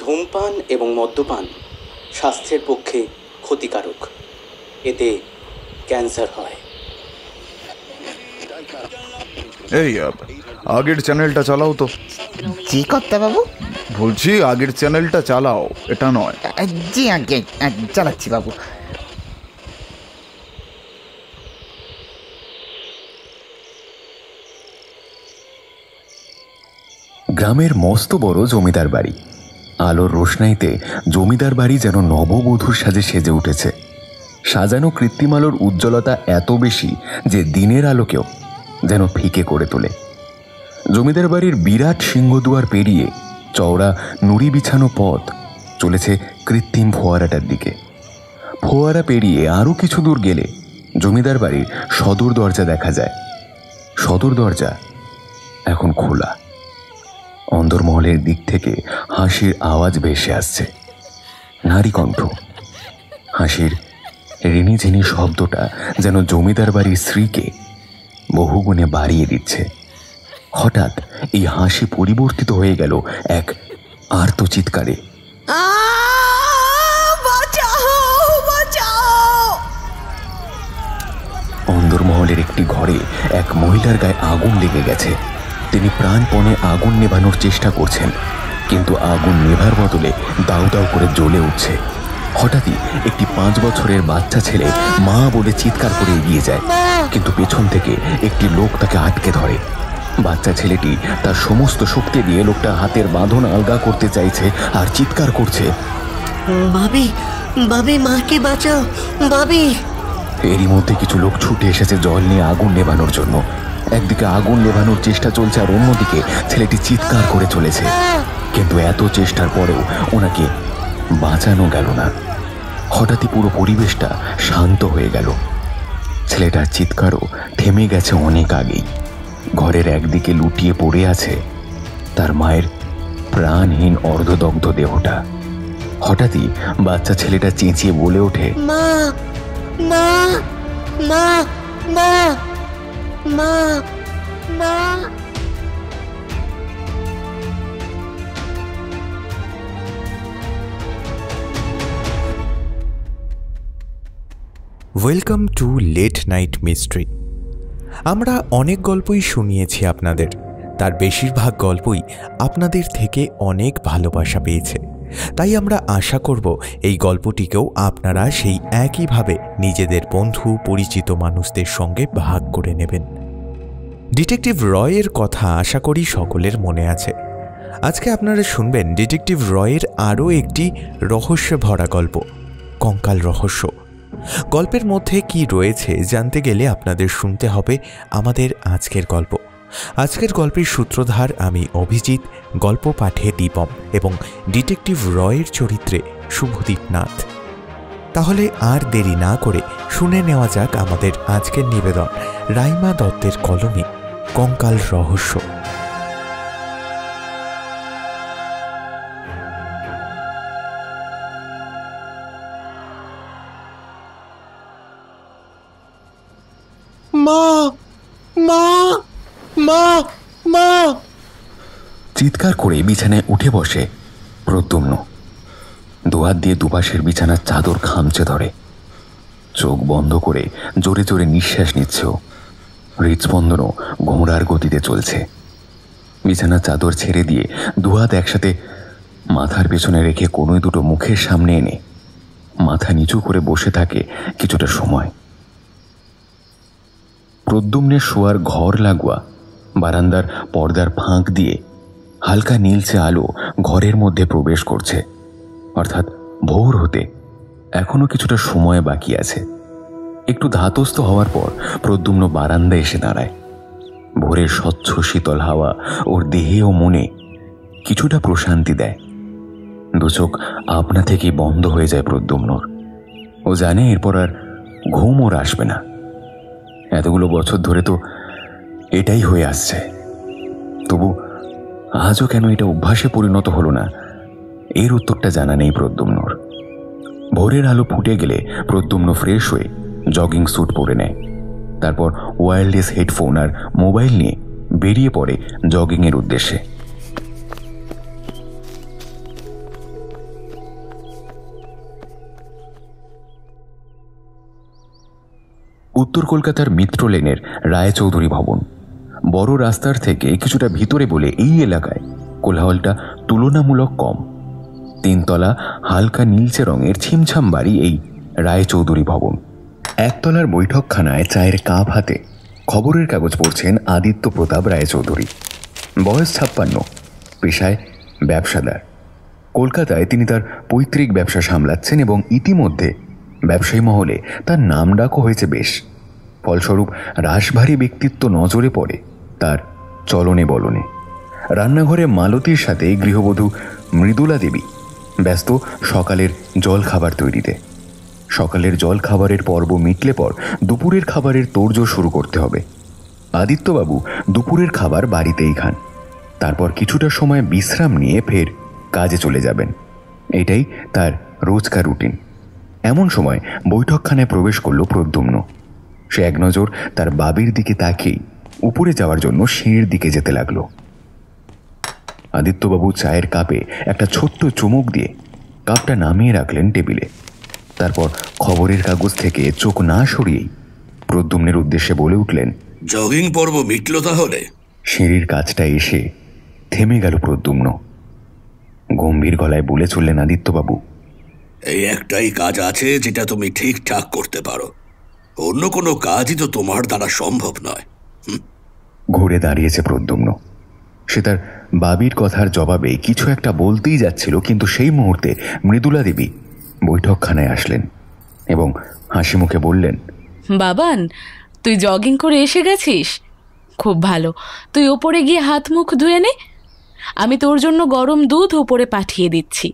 ধূমপান এবং মদ্যপান স্বাস্থ্যের পক্ষে ক্ষতিকারক। এতে ক্যান্সার হয়। এই আগের চ্যানেলটা চালাও তো। জি কর্তা বাবু? বলছি আগের চ্যানেলটা চালাও, এটা নয়। জি আগে চালাচ্ছি বাবু। গ্রামের মস্ত বড় জমিদার বাড়ি। আলোর রোশনাইতে জমিদার বাড়ি যেন নববধূর সাজে সেজে উঠেছে। সাজানো কৃত্রিম আলোর উজ্জ্বলতা এত বেশি যে দিনের আলোকেও যেন ফিকে করে তোলে। জমিদার বাড়ির বিরাট সিংহদুয়ার পেরিয়ে চওড়া নুড়ি বিছানো পথ চলেছে কৃত্রিম ফোয়ারাটার দিকে। ফোয়ারা পেরিয়ে আরও কিছু দূর গেলে জমিদার বাড়ির সদর দরজা দেখা যায়। সদর দরজা এখন খোলা। অন্দরমহলের দিক থেকে হাসির আওয়াজ ভেসে আসছে। নারী কণ্ঠ। হাসির রিনিঝিনি শব্দটা যেন জমিদার বাড়ির স্ত্রীকে বহুগুণে বাড়িয়ে দিচ্ছে। হঠাৎ এই হাসি পরিবর্তিত হয়ে গেল এক আর্ত চিৎকারে। অন্দরমহলের একটি ঘরে এক মহিলার গায়ে আগুন লেগে গেছে। তিনি প্রাণপণে আগুন নেভানোর চেষ্টা করছেন, কিন্তু আগুন নেভার বদলে দাউ দাউ করে জ্বলে উঠছে। হঠাৎই একটি 5 বছরের বাচ্চা ছেলে মা বলে চিৎকার করে এগিয়ে যায়, কিন্তু পেছন থেকে একটি লোক তাকে আটকে ধরে। বাচ্চা ছেলেটি তার সমস্ত শক্তি দিয়ে লোকটার হাতের বাঁধন আলগা করতে চাইছে আর চিৎকার করছে, ভাবি, ভাবি, মাকে বাঁচাও, ভাবি। এরই মধ্যে কিছু লোক ছুটে এসেছে জল নিয়ে আগুন নেভানোর জন্য। একদিকে আগুন নেভানোর চেষ্টা চলছে আর অন্যদিকে ছেলেটি চিৎকার করে চলেছে, কিন্তু এত চেষ্টার পরেও ওনাকে বাঁচানো গেল না। হঠাৎই পুরো পরিবেশটা শান্ত হয়ে গেল। ছেলেটার চিৎকারও থেমে গেছে অনেক আগেই। ঘরের একদিকে লুটিয়ে পড়ে আছে তার মায়ের প্রাণহীন অর্ধদগ্ধ দেহটা। হঠাৎই বাচ্চা ছেলেটা চেঁচিয়ে বলে ওঠে, মা, মা, মা, মা, মা, মা। Welcome to late night mystery. আমরা অনেক গল্পই শুনিয়েছি আপনাদের, তার বেশিরভাগ গল্পই আপনাদের থেকে অনেক ভালোবাসা পেয়েছে। তাই আমরা আশা করব এই গল্পটিকেও আপনারা সেই একইভাবে নিজেদের বন্ধু পরিচিত মানুষদের সঙ্গে ভাগ করে নেবেন। ডিটেকটিভ রয়ের কথা আশা করি সকলের মনে আছে। আজকে আপনারা শুনবেন ডিটেকটিভ রয়ের আরও একটি রহস্যে ভরা গল্প, কঙ্কাল রহস্য। গল্পের মধ্যে কি রয়েছে জানতে গেলে আপনাদের শুনতে হবে আমাদের আজকের গল্প। আজকের গল্পের সূত্রধার আমি অভিজিৎ, গল্প পাঠে দীপম এবং ডিটেকটিভ রয়ের চরিত্রে শুভদীপ নাথ। তাহলে আর দেরি না করে শুনে নেওয়া যাক আমাদের আজকের নিবেদন, রাইমা দত্তের কলমে কঙ্কাল রহস্য। মা, মা, মা, মা। চিৎকার করে বিছানায় উঠে বসে প্রদ্যুম্ন। দুহাত দিয়ে দুপাশের বিছানার চাদর খামচে ধরে। চোখ বন্ধ করে জোরে জোরে নিঃশ্বাস নিচ্ছে। হৃদস্পন্দনও ঘোড়ার গতিতে চলছে। বিছানার চাদর ছেড়ে দিয়ে দুহাত একসাথে মাথার পেছনে রেখে কোনোই দুটো মুখের সামনে এনে মাথা নিচু করে বসে থাকে কিছুটা সময়। প্রদ্যুম্নের শোয়ার ঘর লাগোয়া বারান্দার পর্দার ফাঁক দিয়ে হালকা নীলচে আলো ঘরের মধ্যে প্রবেশ করছে। অর্থাৎ ভোর হতে এখনো কিছুটা সময় বাকি আছে। একটু ধাতস্থ হওয়ার পর প্রদ্যুম্ন বারান্দায় এসে দাঁড়ায়। ভোরের স্বচ্ছ শীতল হাওয়া ওর দেহে ও মনে কিছুটা প্রশান্তি দেয়। দুচোখ আপনা থেকেই বন্ধ হয়ে যায় প্রদ্যুম্নর। ও জানে এরপর আর ঘুম ওর আসবে না। এতগুলো বছর ধরে তো এটাই হয়ে আসছে, তবু আজও কেন এটা অভ্যাসে পরিণত হলো না, এর উত্তরটা জানা নেই প্রদ্যুম্নর। ভোরের আলো ফুটে গেলে প্রদ্যুম্ন ফ্রেশ হয়ে জগিং স্যুট পরে নেয়। তারপর ওয়্যারলেস হেডফোন আর মোবাইল নিয়ে বেরিয়ে পড়ে জগিংয়ের উদ্দেশ্যে। উত্তর কলকাতার মিত্র লেনের রায়চৌধুরী ভবন। বড় রাস্তার থেকে কিছুটা ভিতরে বলে এই এলাকায় কোলাহলটা তুলনামূলক কম। 3 তলা হালকা নীলচে রঙের ছিমছাম বাড়ি এই রায়চৌধুরী ভবন। 1 তলার বৈঠকখানায় চায়ের কাপ হাতে খবরের কাগজ পড়ছেন আদিত্য প্রতাপ রায়চৌধুরী। বয়স 56, পেশায় ব্যবসাদার। কলকাতায় তিনি তার পৈতৃক ব্যবসা সামলাচ্ছেন এবং ইতিমধ্যে ব্যবসায়ী মহলে তার নাম ডাকও হয়েছে বেশ। ফলস্বরূপ রাশভারী ব্যক্তিত্ব নজরে পড়ে তার চলনে বলনে। রান্নাঘরে মালতীর সাথে গৃহবধূ মৃদুলা দেবী ব্যস্ত সকালের জল খাবার তৈরিতে। সকালের জল খাবারের পর্ব মিটলে পর দুপুরের খাবারের তোড়জোড় শুরু করতে হবে। আদিত্যবাবু দুপুরের খাবার বাড়িতেই খান, তারপর কিছুটা সময় বিশ্রাম নিয়ে ফের কাজে চলে যাবেন। এটাই তার রোজকার রুটিন। এমন সময় বৈঠকখানায় প্রবেশ করল প্রদ্যুম্ন। সে এক নজর তার বাবির দিকে তাকিয়ে উপরে যাওয়ার জন্য সিঁড়ির দিকে যেতে লাগলো। আদিত্যবাবু চায়ের কাপে একটা ছোট্ট চুমুক দিয়ে কাপটা নামিয়ে রাখলেন টেবিলে। তারপর খবরের কাগজ থেকে চোখ না সরিয়েই প্রদ্যুম্নের উদ্দেশ্যে বলে উঠলেন, জগিং পর্ব মিটল তাহলে? সিঁড়ির কাজটা এসে থেমে গেল প্রদ্যুম্ন। গম্ভীর গলায় বলে চললেন আদিত্যবাবু, এই একটাই কাজ আছে যেটা তুমি ঠিকঠাক করতে পারো, অন্য কোনো কাজই তো তোমার দ্বারা সম্ভব নয়। ঘুরে দাঁড়িয়েছে প্রদ্যুম্ন। সে তার বাবির কথার জবাবে কিছু একটা বলতেই যাচ্ছিল, কিন্তু সেই মুহূর্তে মৃদুলা দেবী বৈঠকখানায় আসলেন এবং হাসি মুখে বললেন, বাবান, তুই জগিং করে এসে গেছিস? খুব ভালো, তুই ওপরে গিয়ে হাত মুখ ধুয়ে নে, আমি তোর জন্য গরম দুধ উপরে পাঠিয়ে দিচ্ছি।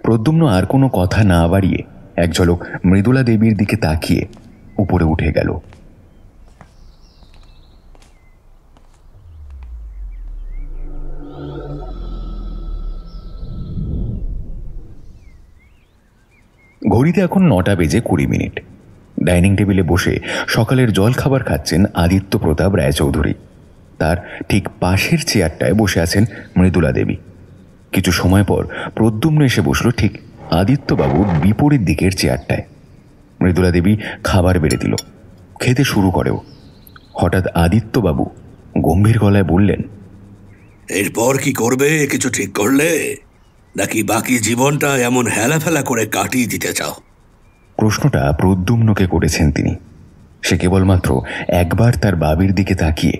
প্রদ্যুম্ন আর কোনো কথা না বাড়িয়ে এক ঝলক মৃদুলা দেবীর দিকে তাকিয়ে উপরে উঠে গেল। ঘড়িতে এখন 9:20। ডাইনিং টেবিলে বসে সকালের জল খাবার খাচ্ছেন আদিত্য প্রতাপ রায়চৌধুরী। তার ঠিক পাশের চেয়ারটায় বসে আছেন মৃদুলা দেবী। কিছু সময় পর প্রদ্যুম্ন এসে বসল ঠিক আদিত্যবাবুর বিপরীত দিকের চেয়ারটায়। মৃদুলা দেবী খাবার বেড়ে দিল, খেতে শুরু করেও। হঠাৎ আদিত্যবাবু গম্ভীর গলায় বললেন, এরপর কি করবে কিছু ঠিক করলে, নাকি বাকি জীবনটা এমন হেলাফেলা করে কাটিয়ে দিতে চাও? প্রশ্নটা প্রদ্যুম্নকে করেছেন তিনি। সে কেবলমাত্র একবার তার বাবির দিকে তাকিয়ে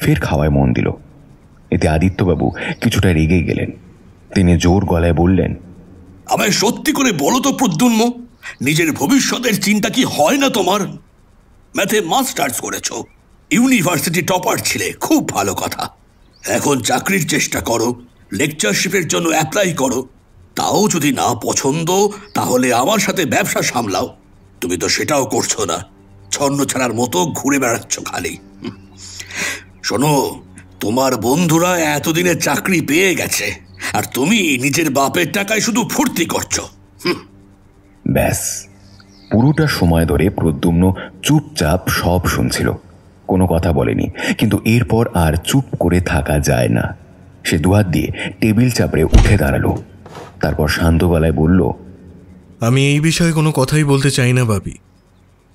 ফের খাওয়ায় মন দিল। এতে আদিত্যবাবু কিছুটা রেগে গেলেন। তিনি জোর গলায় বললেন, আমায় সত্যি করে বলো তো প্রদ্যুম্ন, নিজের ভবিষ্যতের চিন্তা কি হয় না তোমার? ম্যাথে মাস্টার্স করেছো, ইউনিভার্সিটি টপার ছিলে, খুব ভালো কথা। এখন চাকরির চেষ্টা করো, লেকচারশিপের জন্য অ্যাপ্লাই করো। তাও যদি না পছন্দ, তাহলে আমার সাথে ব্যবসা সামলাও। তুমি তো সেটাও করছো না, ছন্ন ছাড়ার মতো ঘুরে বেড়াচ্ছ খালি। শোনো, তোমার বন্ধুরা এতদিনে চাকরি পেয়ে গেছে, আর তুমি নিজের বাপের টাকায় শুধু ফুর্তি করছো। ব্যাস। পুরোটা সময় ধরে প্রদ্যুম্ন চুপচাপ সব শুনছিল, কোনো কথা বলেনি। কিন্তু এরপর আর চুপ করে থাকা যায় না। সে দুহাত দিয়ে টেবিল চাপড়ে উঠে দাঁড়ালো। তারপর শান্ত গলায় বলল, আমি এই বিষয়ে কোনো কথাই বলতে চাই না বাবি।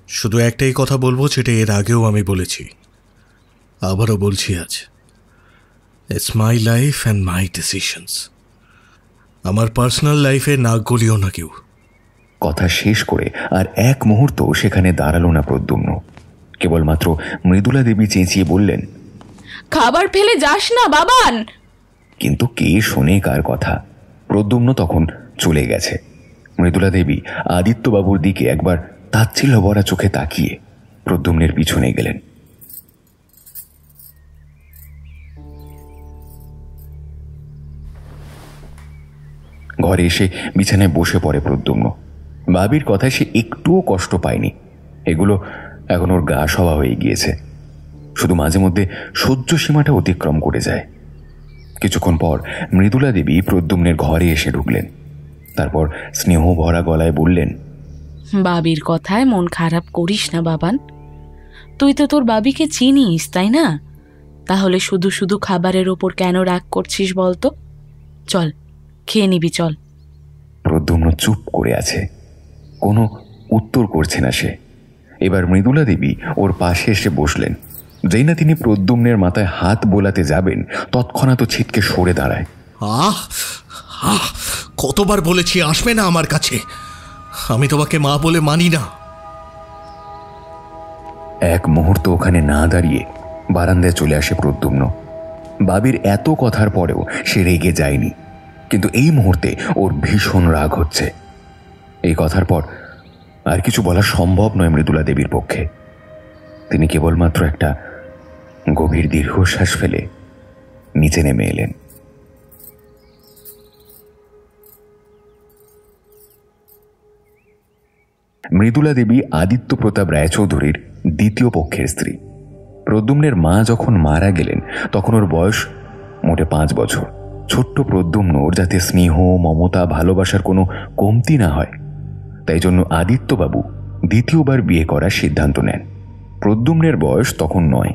শুধু একটাই কথা বলবো, যেটা এর আগেও আমি বলেছি, আবারও বলছি আজ। It's my life and my decisions. আমার পার্সোনাল লাইফে নাক গলিও না কেউ। কথা শেষ করে আর এক মুহূর্ত সেখানে দাঁড়ালো না প্রদ্যুম্ন। কেবলমাত্র মৃদুলা দেবী চেঁচিয়ে বললেন, খাবার ফেলে যাস না বাবান। কিন্তু কে শোনে কার কথা? প্রদ্যুম্ন তখন চলে গেছে। মৃদুলা দেবী আদিত্যবাবুর দিকে একবার তাচ্ছিল্য ভরা চোখে তাকিয়ে প্রদ্যুম্নের পিছনে গেলেন। ঘরে এসে বিছানায় বসে পড়ে প্রদ্যুম্ন। বাবির কথায় সে একটুও কষ্ট পায়নি। এগুলো এখন ওর গা সওয়া হয়ে গিয়েছে। শুধু মাঝে মধ্যে সহ্য সীমাটা অতিক্রম করে যায়। কিছুক্ষণ পর মৃদুলা দেবী প্রদ্যুম্নের ঘরে এসে ঢুকলেন। তারপর স্নেহ ভরা গলায় বললেন, বাবির কথায় মন খারাপ করিস না বাবান। তুই তো তোর বাবিকে চিনিস, তাই না? তাহলে শুধু শুধু খাবারের ওপর কেন রাগ করছিস বলতো? চল, খেয়ে নিবি, চল। প্রদ্যুম্ন চুপ করে আছে, কোনো উত্তর করছে না সে। এবার মৃদুলা দেবী ওর পাশে এসে বসলেন। যেই না তিনি প্রদ্যুম্নের মাথায় হাত বোলাতে যাবেন, তৎক্ষণাৎ ছিটকে সরে দাঁড়ায়। আহ আহ কতবার বলেছি আসবে না আমার কাছে, আমি তোমাকে মা বলে মানি না। এক মুহূর্ত ওখানে না দাঁড়িয়ে বারান্দায় চলে আসে প্রদ্যুম্ন। বাবির এত কথার পরেও সে রেগে যায়নি, কিন্তু এই মুহূর্তে ওর ভীষণ রাগ হচ্ছে। এই কথার পর আর কিছু বলা সম্ভব নয় মৃদুলা দেবীর পক্ষে। তিনি কেবলমাত্র একটা গভীর দীর্ঘশ্বাস ফেলে নিচে নেমে এলেন। মৃদুলা দেবী আদিত্য প্রতাপ রায়চৌধুরীর দ্বিতীয় পক্ষের স্ত্রী। প্রদ্যুম্নের মা যখন মারা গেলেন তখন ওর বয়স মোটে 5 বছর। ছোট্ট প্রদ্যুম্নর যাতে স্নেহ, মমতা, ভালোবাসার কোনো কমতি না হয়, তাই জন্য আদিত্যবাবু দ্বিতীয়বার বিয়ে করার সিদ্ধান্ত নেন। প্রদ্যুম্নের বয়স তখন 9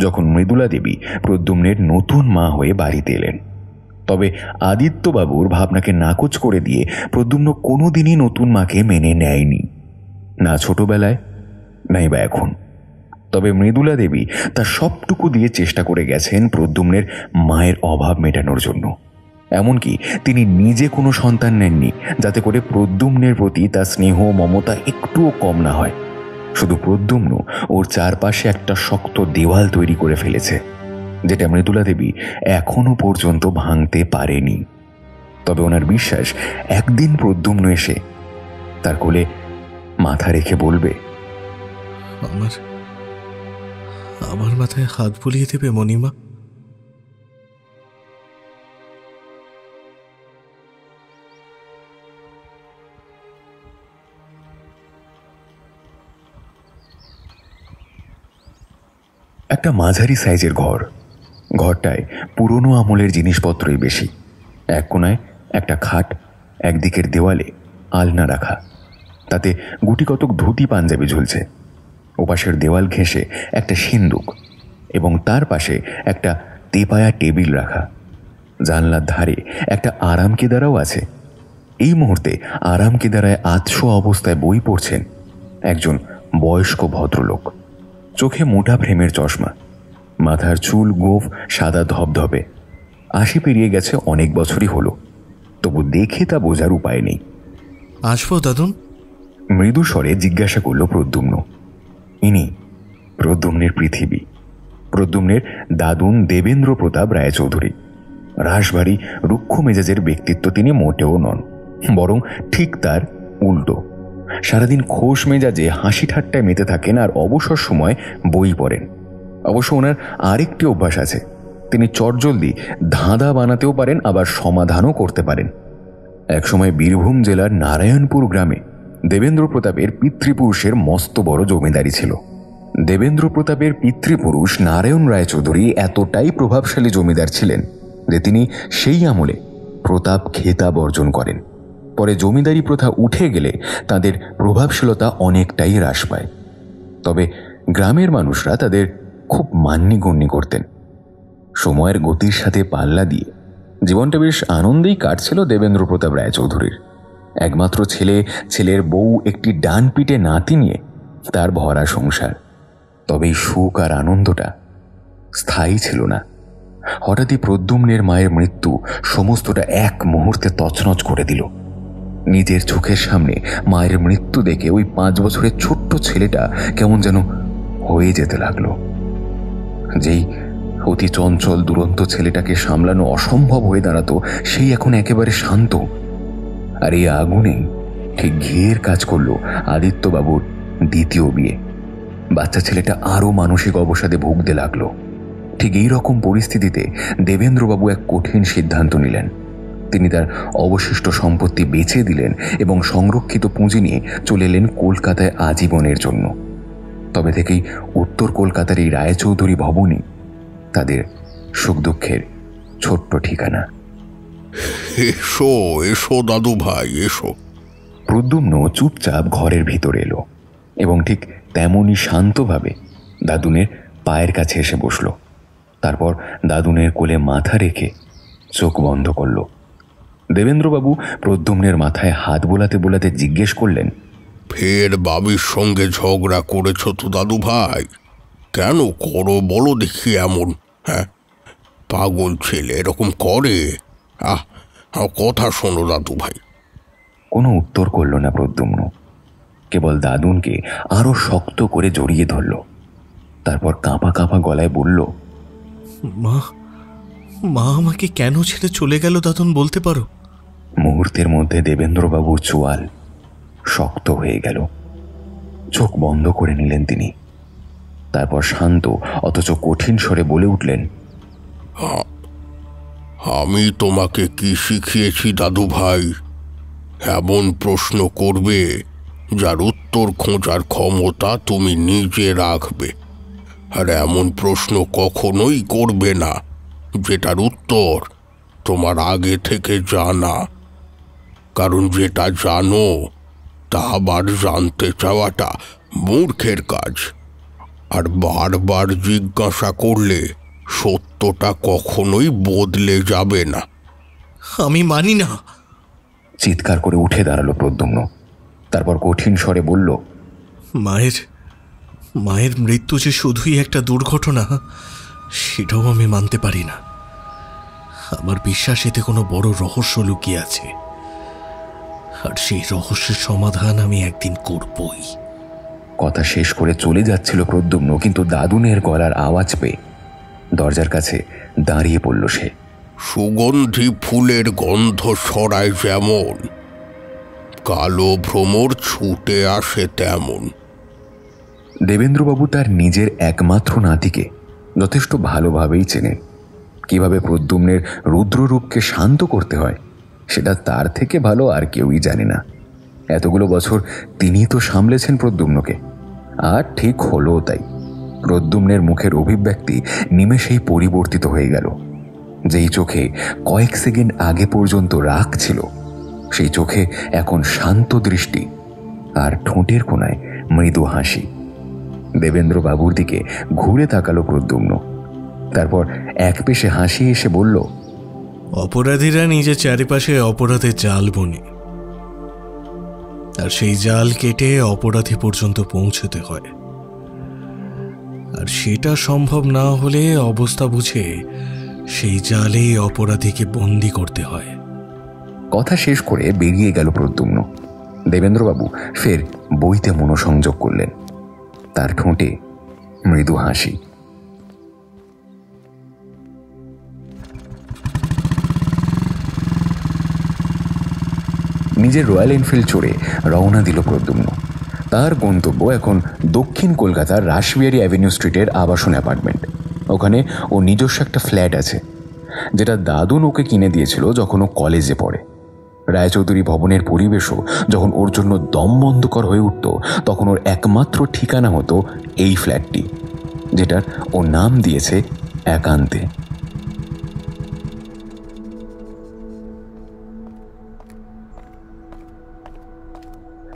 যখন মৃদুলা দেবী প্রদ্যুম্নের নতুন মা হয়ে বাড়িতে এলেন। তবে আদিত্যবাবুর ভাবনাকে নাকচ করে দিয়ে প্রদ্যুম্ন কোনোদিনই নতুন মাকে মেনে নেয়নি, না ছোটবেলায় নাই বা এখন। তবে মৃদুলা দেবী তার সবটুকু দিয়ে চেষ্টা করে গেছেন প্রদ্যুম্নের মায়ের অভাব মেটানোর জন্য। এমনকি তিনি নিজে কোনো সন্তান নেননি, যাতে করে প্রদ্যুম্নের প্রতি তার স্নেহ, মমতা একটুও কম না হয়। শুধু প্রদ্যুম্ন ওর চারপাশে একটা শক্ত দেওয়াল তৈরি করে ফেলেছে, যেটা মৃদুলা দেবী এখনো পর্যন্ত ভাঙতে পারেনি। তবে ওনার বিশ্বাস, একদিন প্রদ্যুম্ন এসে তার কোলে মাথা রেখে বলবে, আমার মাথায় হাত বুলিয়ে দেবে মণিমা। একটা মাঝারি সাইজের ঘর। ঘরটায় পুরনো আমলের জিনিসপত্রই বেশি। এক কোনায় একটা খাট, একদিকের দেওয়ালে আলনা রাখা, তাতে গুটি কতক ধুতি পাঞ্জাবি ঝুলছে। ওপাশের দেওয়াল ঘেঁষে একটা সিন্দুক এবং তার পাশে একটা তেপায়া টেবিল রাখা। জানলার ধারে একটা আরাম কেদারাও আছে। এই মুহূর্তে আরাম কেদারায় আতশো অবস্থায় বই পড়ছেন একজন বয়স্ক ভদ্রলোক। চোখে মোটা ফ্রেমের চশমা, মাথার চুল গোঁফ সাদা ধবধবে। 80 পেরিয়ে গেছে, অনেক বছরই হলো, তবু দেখে তা বোঝার উপায় নেই। আসবো দাদুন? মৃদু স্বরে জিজ্ঞাসা করল প্রদ্যুম্ন। ইনি প্রদ্যুম্নের পৃথিবী, প্রদ্যুম্নের দাদুন দেবেন্দ্র প্রতাপ রায়চৌধুরী। রাশভারী রুক্ষ মেজাজের ব্যক্তিত্ব তিনি মোটেও নন, বরং ঠিক তার উল্টো। সারাদিন খোশ মেজাজে হাসি ঠাট্টায় মেতে থাকেন আর অবসর সময় বই পড়েন। অবশ্য ওনার আরেকটি অভ্যাস আছে, তিনি চটজলদি ধাঁধা বানাতেও পারেন, আবার সমাধানও করতে পারেন। একসময় বীরভূম জেলার নারায়ণপুর গ্রামে দেবেন্দ্র প্রতাপের পিতৃপুরুষের মস্ত বড় জমিদারি ছিল। দেবেন্দ্র প্রতাপের পিতৃপুরুষ নারায়ণ রায়চৌধুরী এতটাই প্রভাবশালী জমিদার ছিলেন যে তিনি সেই আমলে প্রতাপ খেতাব অর্জন করেন। পরে জমিদারি প্রথা উঠে গেলে তাদের প্রভাবশীলতা অনেকটাই হ্রাস পায়। তবে গ্রামের মানুষরা তাদের খুব মান্যগণ্য করতেন। সময়ের গতির সাথে পাল্লা দিয়ে জীবনটা বেশ আনন্দেই কাটছিল দেবেন্দ্র প্রতাপ রায়চৌধুরীর। একমাত্র ছেলে, ছেলের বউ, একটি ডান পিটে নাতি নিয়ে তার ভরা সংসার। তবে এই সুখ আর আনন্দটা স্থায়ী ছিল না। হঠাৎই প্রদ্যুম্নের মায়ের মৃত্যু সমস্তটা এক মুহূর্তে তছনছ করে দিল। নিজের চোখের সামনে মায়ের মৃত্যু দেখে ওই 5 বছরের ছোট্ট ছেলেটা কেমন যেন হয়ে যেতে লাগলো। যেই অতি চঞ্চল দুরন্ত ছেলেটাকে সামলানো অসম্ভব হয়ে দাঁড়াতো, সেই এখন একেবারে শান্ত। আর এই আগুনে ঠিক ঘিয়ের কাজ করলো আদিত্যবাবুর দ্বিতীয় বিয়ে। বাচ্চা ছেলেটা আরও মানসিক অবসাদে ভুগতে লাগলো। ঠিক এই রকম পরিস্থিতিতে দেবেন্দ্রবাবু এক কঠিন সিদ্ধান্ত নিলেন। তিনি তার অবশিষ্ট সম্পত্তি বেচে দিলেন এবং সংরক্ষিত পুঁজি নিয়ে চলে এলেন কলকাতায় আজীবনের জন্য। তবে থেকেই উত্তর কলকাতার এই রায়চৌধুরী ভবনই তাদের সুখ দুঃখের ছোট্ট ঠিকানা। এসো এসো দাদু ভাই, এসো। প্রদ্যুম্ন চুপচাপ ঘরের ভিতরে এলো এবং ঠিক তেমনই শান্তভাবে দাদুনের পায়ের কাছে এসে বসল। তারপর দাদুনের কোলে মাথা রেখে চোখ বন্ধ করল। দেবেন্দ্রবাবু প্রদ্যুম্নের মাথায় হাত বোলাতে বোলাতে জিজ্ঞেস করলেন, ফের বাবির সঙ্গে ঝগড়া করেছ তো দাদু ভাই? কেন করো বলো দেখি এমন? হ্যাঁ, পাগল ছেলে এরকম করে? কথা শোনো দাদু ভাই। কোনো উত্তর করল না প্রদ্যুম্ন, কেবল দাদুনকে আরো শক্ত করে জড়িয়ে ধরল। তারপর কাঁপা কাঁপা গলায় বলল, মা মা আমাকে কেন ছেড়ে চলে গেল দাদুন, বলতে পারো? মুহূর্তের মধ্যে দেবেন্দ্রবাবুর চোয়াল শক্ত হয়ে গেল। চোখ বন্ধ করে নিলেন তিনি। তারপর শান্ত অথচ কঠিন স্বরে বলে উঠলেন, আমি তোমাকে কি শিখিয়েছি দাদু ভাই? এমন প্রশ্ন করবে যার উত্তর খোঁজার ক্ষমতা তুমি নিজে রাখবে, আর এমন প্রশ্ন কখনোই করবে না যেটার উত্তর তোমার আগে থেকে জানা। কারণ যেটা জানো তা আবার জানতে চাওয়াটা মূর্খের কাজ, আর বারবার জিজ্ঞাসা করলে সত্যটা কখনোই বদলে যাবে না। আমি মানি না। চিৎকার করে উঠে দাঁড়ালো প্রদ্যুম্ন। তারপর কঠিন স্বরে বলল, মায়ের মৃত্যু যে শুধুই একটা দুর্ঘটনা সেটাও আমি মানতে পারি না। আমার বিশ্বাস এতে কোনো বড় রহস্য লুকিয়ে আছে, আর সেই রহস্যের সমাধান আমি একদিন করবই। কথা শেষ করে চলে যাচ্ছিল প্রদ্যুম্ন, কিন্তু দাদুনের গলার আওয়াজ পেয়ে দরজার কাছে দাঁড়িয়ে পড়ল সে। সুগন্ধি ফুলের গন্ধ ছড়ায় যেমন, কালো ভ্রমর ছুটে আসে তেমন। দেবেন্দ্রবাবু তার নিজের একমাত্র নাতিকে যথেষ্ট ভালোভাবেই চেনেন। কিভাবে প্রদ্যুম্নের রুদ্ররূপকে শান্ত করতে হয় সেটা তার থেকে ভালো আর কেউই জানে না। এতগুলো বছর তিনি তো সামলেছেন প্রদ্যুম্নকে, আর ঠিক হলো তাই। প্রদ্যুম্নের মুখের অভিব্যক্তি নিমেষেই পরিবর্তিত হয়ে গেল। যেই চোখে কয়েক সেকেন্ড আগে পর্যন্ত রাগ ছিল, সেই চোখে এখন শান্ত দৃষ্টি, আর ঠোঁটের কোণায় মৃদু হাসি। দেবেন্দ্রবাবুর দিকে ঘুরে তাকালো প্রদ্যুম্ন। তারপর এক পেশে হাসি এসে বলল, অপরাধীরা নিজের চারিপাশে অপরাধের জাল বোনে, আর সেই জাল কেটে অপরাধী পর্যন্ত পৌঁছতে হয়। আর সেটা সম্ভব না হলে অবস্থা বুঝে সেই জালেই অপরাধীকে বন্দি করতে হয়। কথা শেষ করে বেরিয়ে গেল প্রদ্যুম্ন। দেবেন্দ্রবাবু ফের বইতে মনোসংযোগ করলেন। তার ঠোঁটে মৃদু হাসি। নিজের রয়্যাল এনফিল্ড চড়ে রওনা দিল প্রদ্যুম্ন। তার গন্তব্য এখন দক্ষিণ কলকাতার রাসবিহারী অ্যাভিনিউ স্ট্রিটের আবাসন অ্যাপার্টমেন্ট। ওখানে ও নিজস্ব একটা ফ্ল্যাট আছে, যেটা দাদুন ওকে কিনে দিয়েছিল যখন ও কলেজে পড়ে। রায়চৌধুরী ভবনের পরিবেশও যখন ওর জন্য দমবন্ধকর হয়ে উঠত, তখন ওর একমাত্র ঠিকানা হতো এই ফ্ল্যাটটি, যেটার ও নাম দিয়েছে একান্তে।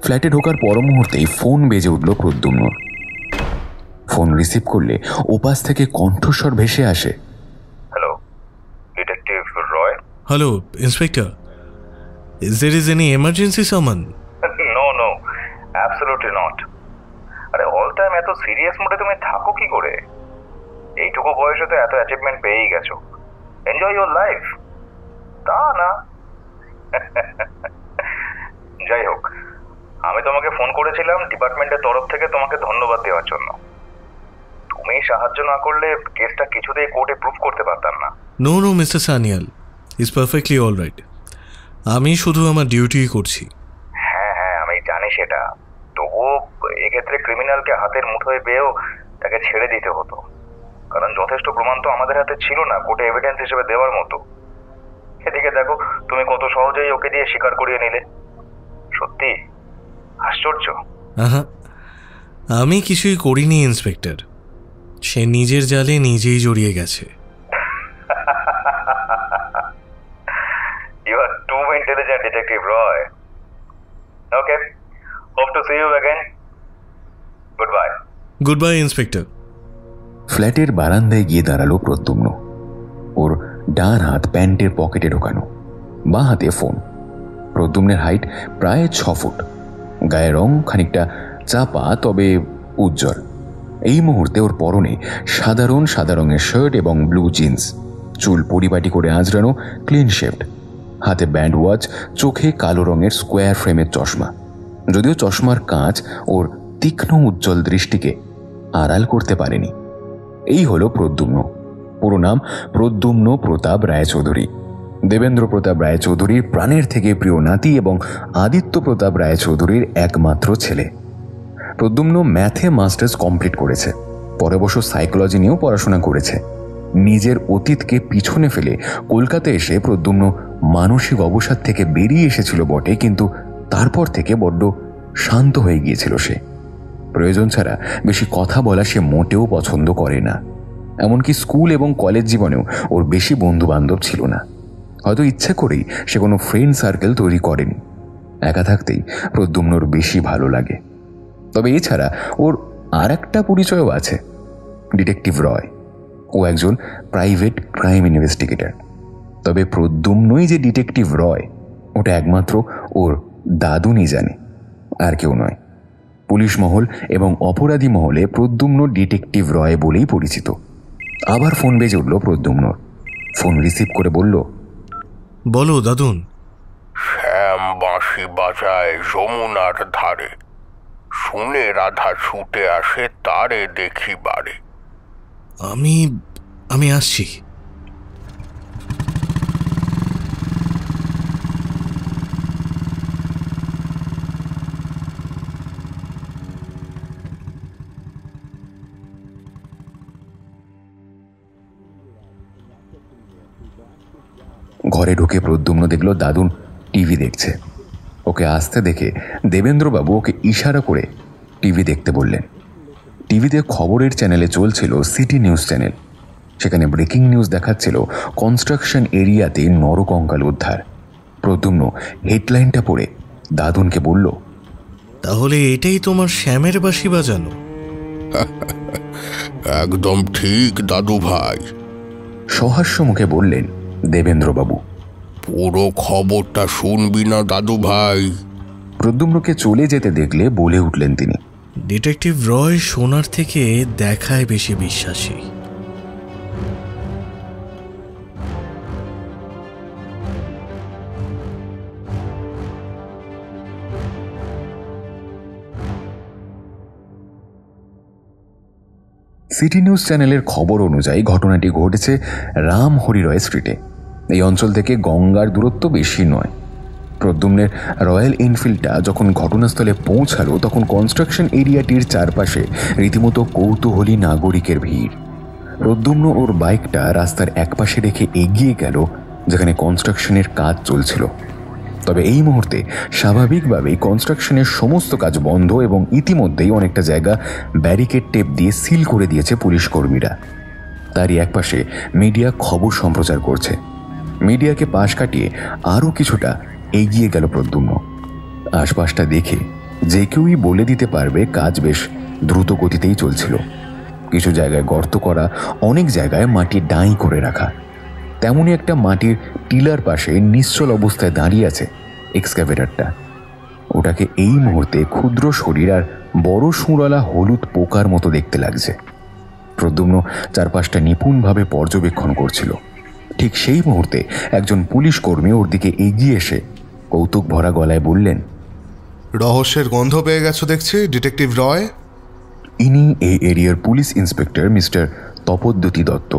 ফ্ল্যাটে ঢোকার পর মুহূর্তেই ফোন বেজে উঠল প্রদ্যুম্নর। ফোন রিসিভ করলে ওপাশ থেকে কণ্ঠস্বর ভেসে আসে, hello, detective Roy? Hello inspector, is there is any emergency সামান? No, absolutely not. আরে অল টাইম এত সিরিয়াস মোডে তুমি থাকো কি করে? এইটুকু বয়সে তো এত অ্যাচিভমেন্ট পেয়েই গেছো। Enjoy your life. তা না, যাই হোক, আমি তোমাকে ফোন করেছিলাম ডিপার্টমেন্টের তরফ থেকে তোমাকে ধন্যবাদ দেওয়ার জন্য। তুমি সাহায্য না করলে কেসটা কিছুতেই কোর্টে প্রুফ করতে পারতাম না। No mister Sanyal, is perfectly all right. আমি শুধু আমার ডিউটি করছি। হ্যাঁ, আমি জানি সেটা। তবুও এক্ষেত্রে ক্রিমিনালকে হাতের মুঠোয় পেয়েও তাকে ছেড়ে দিতে হতো, কারণ যথেষ্ট প্রমাণ তো আমাদের হাতে ছিল না কোর্টে এভিডেন্স হিসেবে দেওয়ার মতো। এদিকে দেখো, তুমি কত সহজেই ওকে দিয়ে স্বীকার করিয়ে নিলে। সত্যি আশ্চর্য। আমি কিছুই করিনি ইন্সপেক্টর, সে নিজের জালে নিজেই জড়িয়ে গেছে। You are too intelligent, Detective Roy. Okay, hope to see you again. Goodbye. Goodbye, inspector. ফ্ল্যাটের বারান্দায় গিয়ে দাঁড়ালো প্রদ্যুম্ন। ওর ডান হাত প্যান্টের পকেটে ঢোকানো, বাঁ হাতে ফোন। প্রদ্যুম্নের হাইট প্রায় 6 ফুট। গায়ের রং খানিকটা চাপা তবে উজ্জ্বল। এই মুহূর্তে ওর পরনে সাধারণ সাদা রঙের শার্ট এবং ব্লু জিন্স, চুল পরিপাটি করে আঁচড়ানো, ক্লিন শেভড, হাতে ব্যান্ড ওয়াচ, চোখে কালো রঙের স্কোয়ার ফ্রেমের চশমা। যদিও চশমার কাঁচ ওর তীক্ষ্ণ উজ্জ্বল দৃষ্টিকে আড়াল করতে পারেনি। এই হলো প্রদ্যুম্ন। পুরো নাম প্রদ্যুম্ন প্রতাপ রায়চৌধুরী। দেবেন্দ্র প্রতাপ রায়চৌধুরীর প্রাণের থেকে প্রিয় নাতি এবং আদিত্য প্রতাপ রায়চৌধুরীর একমাত্র ছেলে। প্রদ্যুম্ন ম্যাথে মাস্টার্স কমপ্লিট করেছে, পরে অবশ্য সাইকোলজি নিয়েও পড়াশোনা করেছে। নিজের অতীতকে পিছনে ফেলে কলকাতায় এসে প্রদ্যুম্ন মানসিক অবসাদ থেকে বেরিয়ে এসেছিল বটে, কিন্তু তারপর থেকে বড্ড শান্ত হয়ে গিয়েছিল সে। প্রয়োজন ছাড়া বেশি কথা বলা সে মোটেও পছন্দ করে না। এমনকি স্কুল এবং কলেজ জীবনেও ওর বেশি বন্ধু বান্ধব ছিল না। হয়তো ইচ্ছা করেই সে কোনো ফ্রেন্ড সার্কেল তৈরি করেনি। একা থাকতেই প্রদ্যুম্নর বেশি ভালো লাগে। তবে এছাড়া ওর আর একটা পরিচয়ও আছে, ডিটেকটিভ রয়। ও একজন প্রাইভেট ক্রাইম ইনভেস্টিগেটর। তবে প্রদ্যুম্নই যে ডিটেকটিভ রয় ওটা একমাত্র ওর দাদুনি জানে, আর কেউ নয়। পুলিশ মহল এবং অপরাধী মহলে প্রদ্যুম্ন ডিটেকটিভ রয় বলেই পরিচিত। আবার ফোন বেজে উঠল প্রদ্যুম্নর। ফোন রিসিভ করে বলল, বলো দাদুন। শ্যাম বাঁশি বাজায় যমুনার ধারে, শুনে রাধা ছুটে আসে তারে দেখি বারে। আমি আসছি। ঘরে ঢুকে প্রদ্যুম্ন দেখল দাদুন টিভি দেখছে। ওকে আসতে দেখে দেবেন্দ্রবাবু ওকে ইশারা করে টিভি দেখতে বললেন। টিভিতে খবরের চ্যানেলে চলছিল সিটি নিউজ চ্যানেল। সেখানে ব্রেকিং নিউজ দেখাচ্ছিল কনস্ট্রাকশন এরিয়াতে নরকঙ্কাল উদ্ধার। প্রদ্যুম্ন হেডলাইনটা পড়ে দাদুনকে বলল, তাহলে এটাই তোমার শ্যামের বাঁশি বাজানো? একদম ঠিক দাদু ভাই, সহাস্য মুখে বললেন দেবেন্দ্রবাবু। পুরো খবরটা শুনবি না দাদু ভাই? প্রদ্যুম্নকে চলে যেতে দেখলে বলে উঠলেন তিনি, ডিটেকটিভ রয় শোনার থেকে দেখায় বেশি বিশ্বাসী। সিটি নিউজ চ্যানেলের খবর অনুযায়ী ঘটনাটি ঘটেছে রাম হরি রয় স্ট্রিটে। এই অঞ্চল থেকে গঙ্গার দূরত্ব বেশি নয়। প্রদ্যুম্নের রয়্যাল এনফিল্ডটা যখন ঘটনাস্থলে পৌঁছালো তখন কনস্ট্রাকশন এরিয়াটির চারপাশে রীতিমতো কৌতূহলী নাগরিকের ভিড়। প্রদ্যুম্ন ওর বাইকটা রাস্তার একপাশে রেখে এগিয়ে গেল যেখানে কনস্ট্রাকশনের কাজ চলছিল। তবে এই মুহূর্তে স্বাভাবিকভাবেই কনস্ট্রাকশনের সমস্ত কাজ বন্ধ এবং ইতিমধ্যেই অনেকটা জায়গা ব্যারিকেড টেপ দিয়ে সিল করে দিয়েছে পুলিশ কর্মীরা। তারই একপাশে মিডিয়া খবর সম্প্রচার করছে। মিডিয়াকে পাশ কাটিয়ে আরও কিছুটা এগিয়ে গেল প্রদ্যুম্ন। আশপাশটা দেখে যে কেউই বলে দিতে পারবে কাজ বেশ দ্রুত গতিতেই চলছিল। কিছু জায়গায় গর্ত করা, অনেক জায়গায় মাটি ডাঁই করে রাখা। তেমনই একটা মাটির টিলার পাশে নিশ্চল অবস্থায় দাঁড়িয়ে আছে এক্সক্যাভেটরটা। ওটাকে এই মুহূর্তে ক্ষুদ্র শরীর আর বড় সুঁড়ালা হলুদ পোকার মতো দেখতে লাগছে। প্রদ্যুম্ন চারপাশটা নিপুণভাবে পর্যবেক্ষণ করছিল। ঠিক সেই মুহূর্তে একজন পুলিশ কর্মী ওর দিকে এগিয়ে এসে কৌতুক ভরা গলায় বললেন, রহস্যের গন্ধ পেয়ে গেছো দেখছি ডিটেকটিভ রয়। ইনি এই এরিয়ার police inspector mister Tapodyuti Dutta.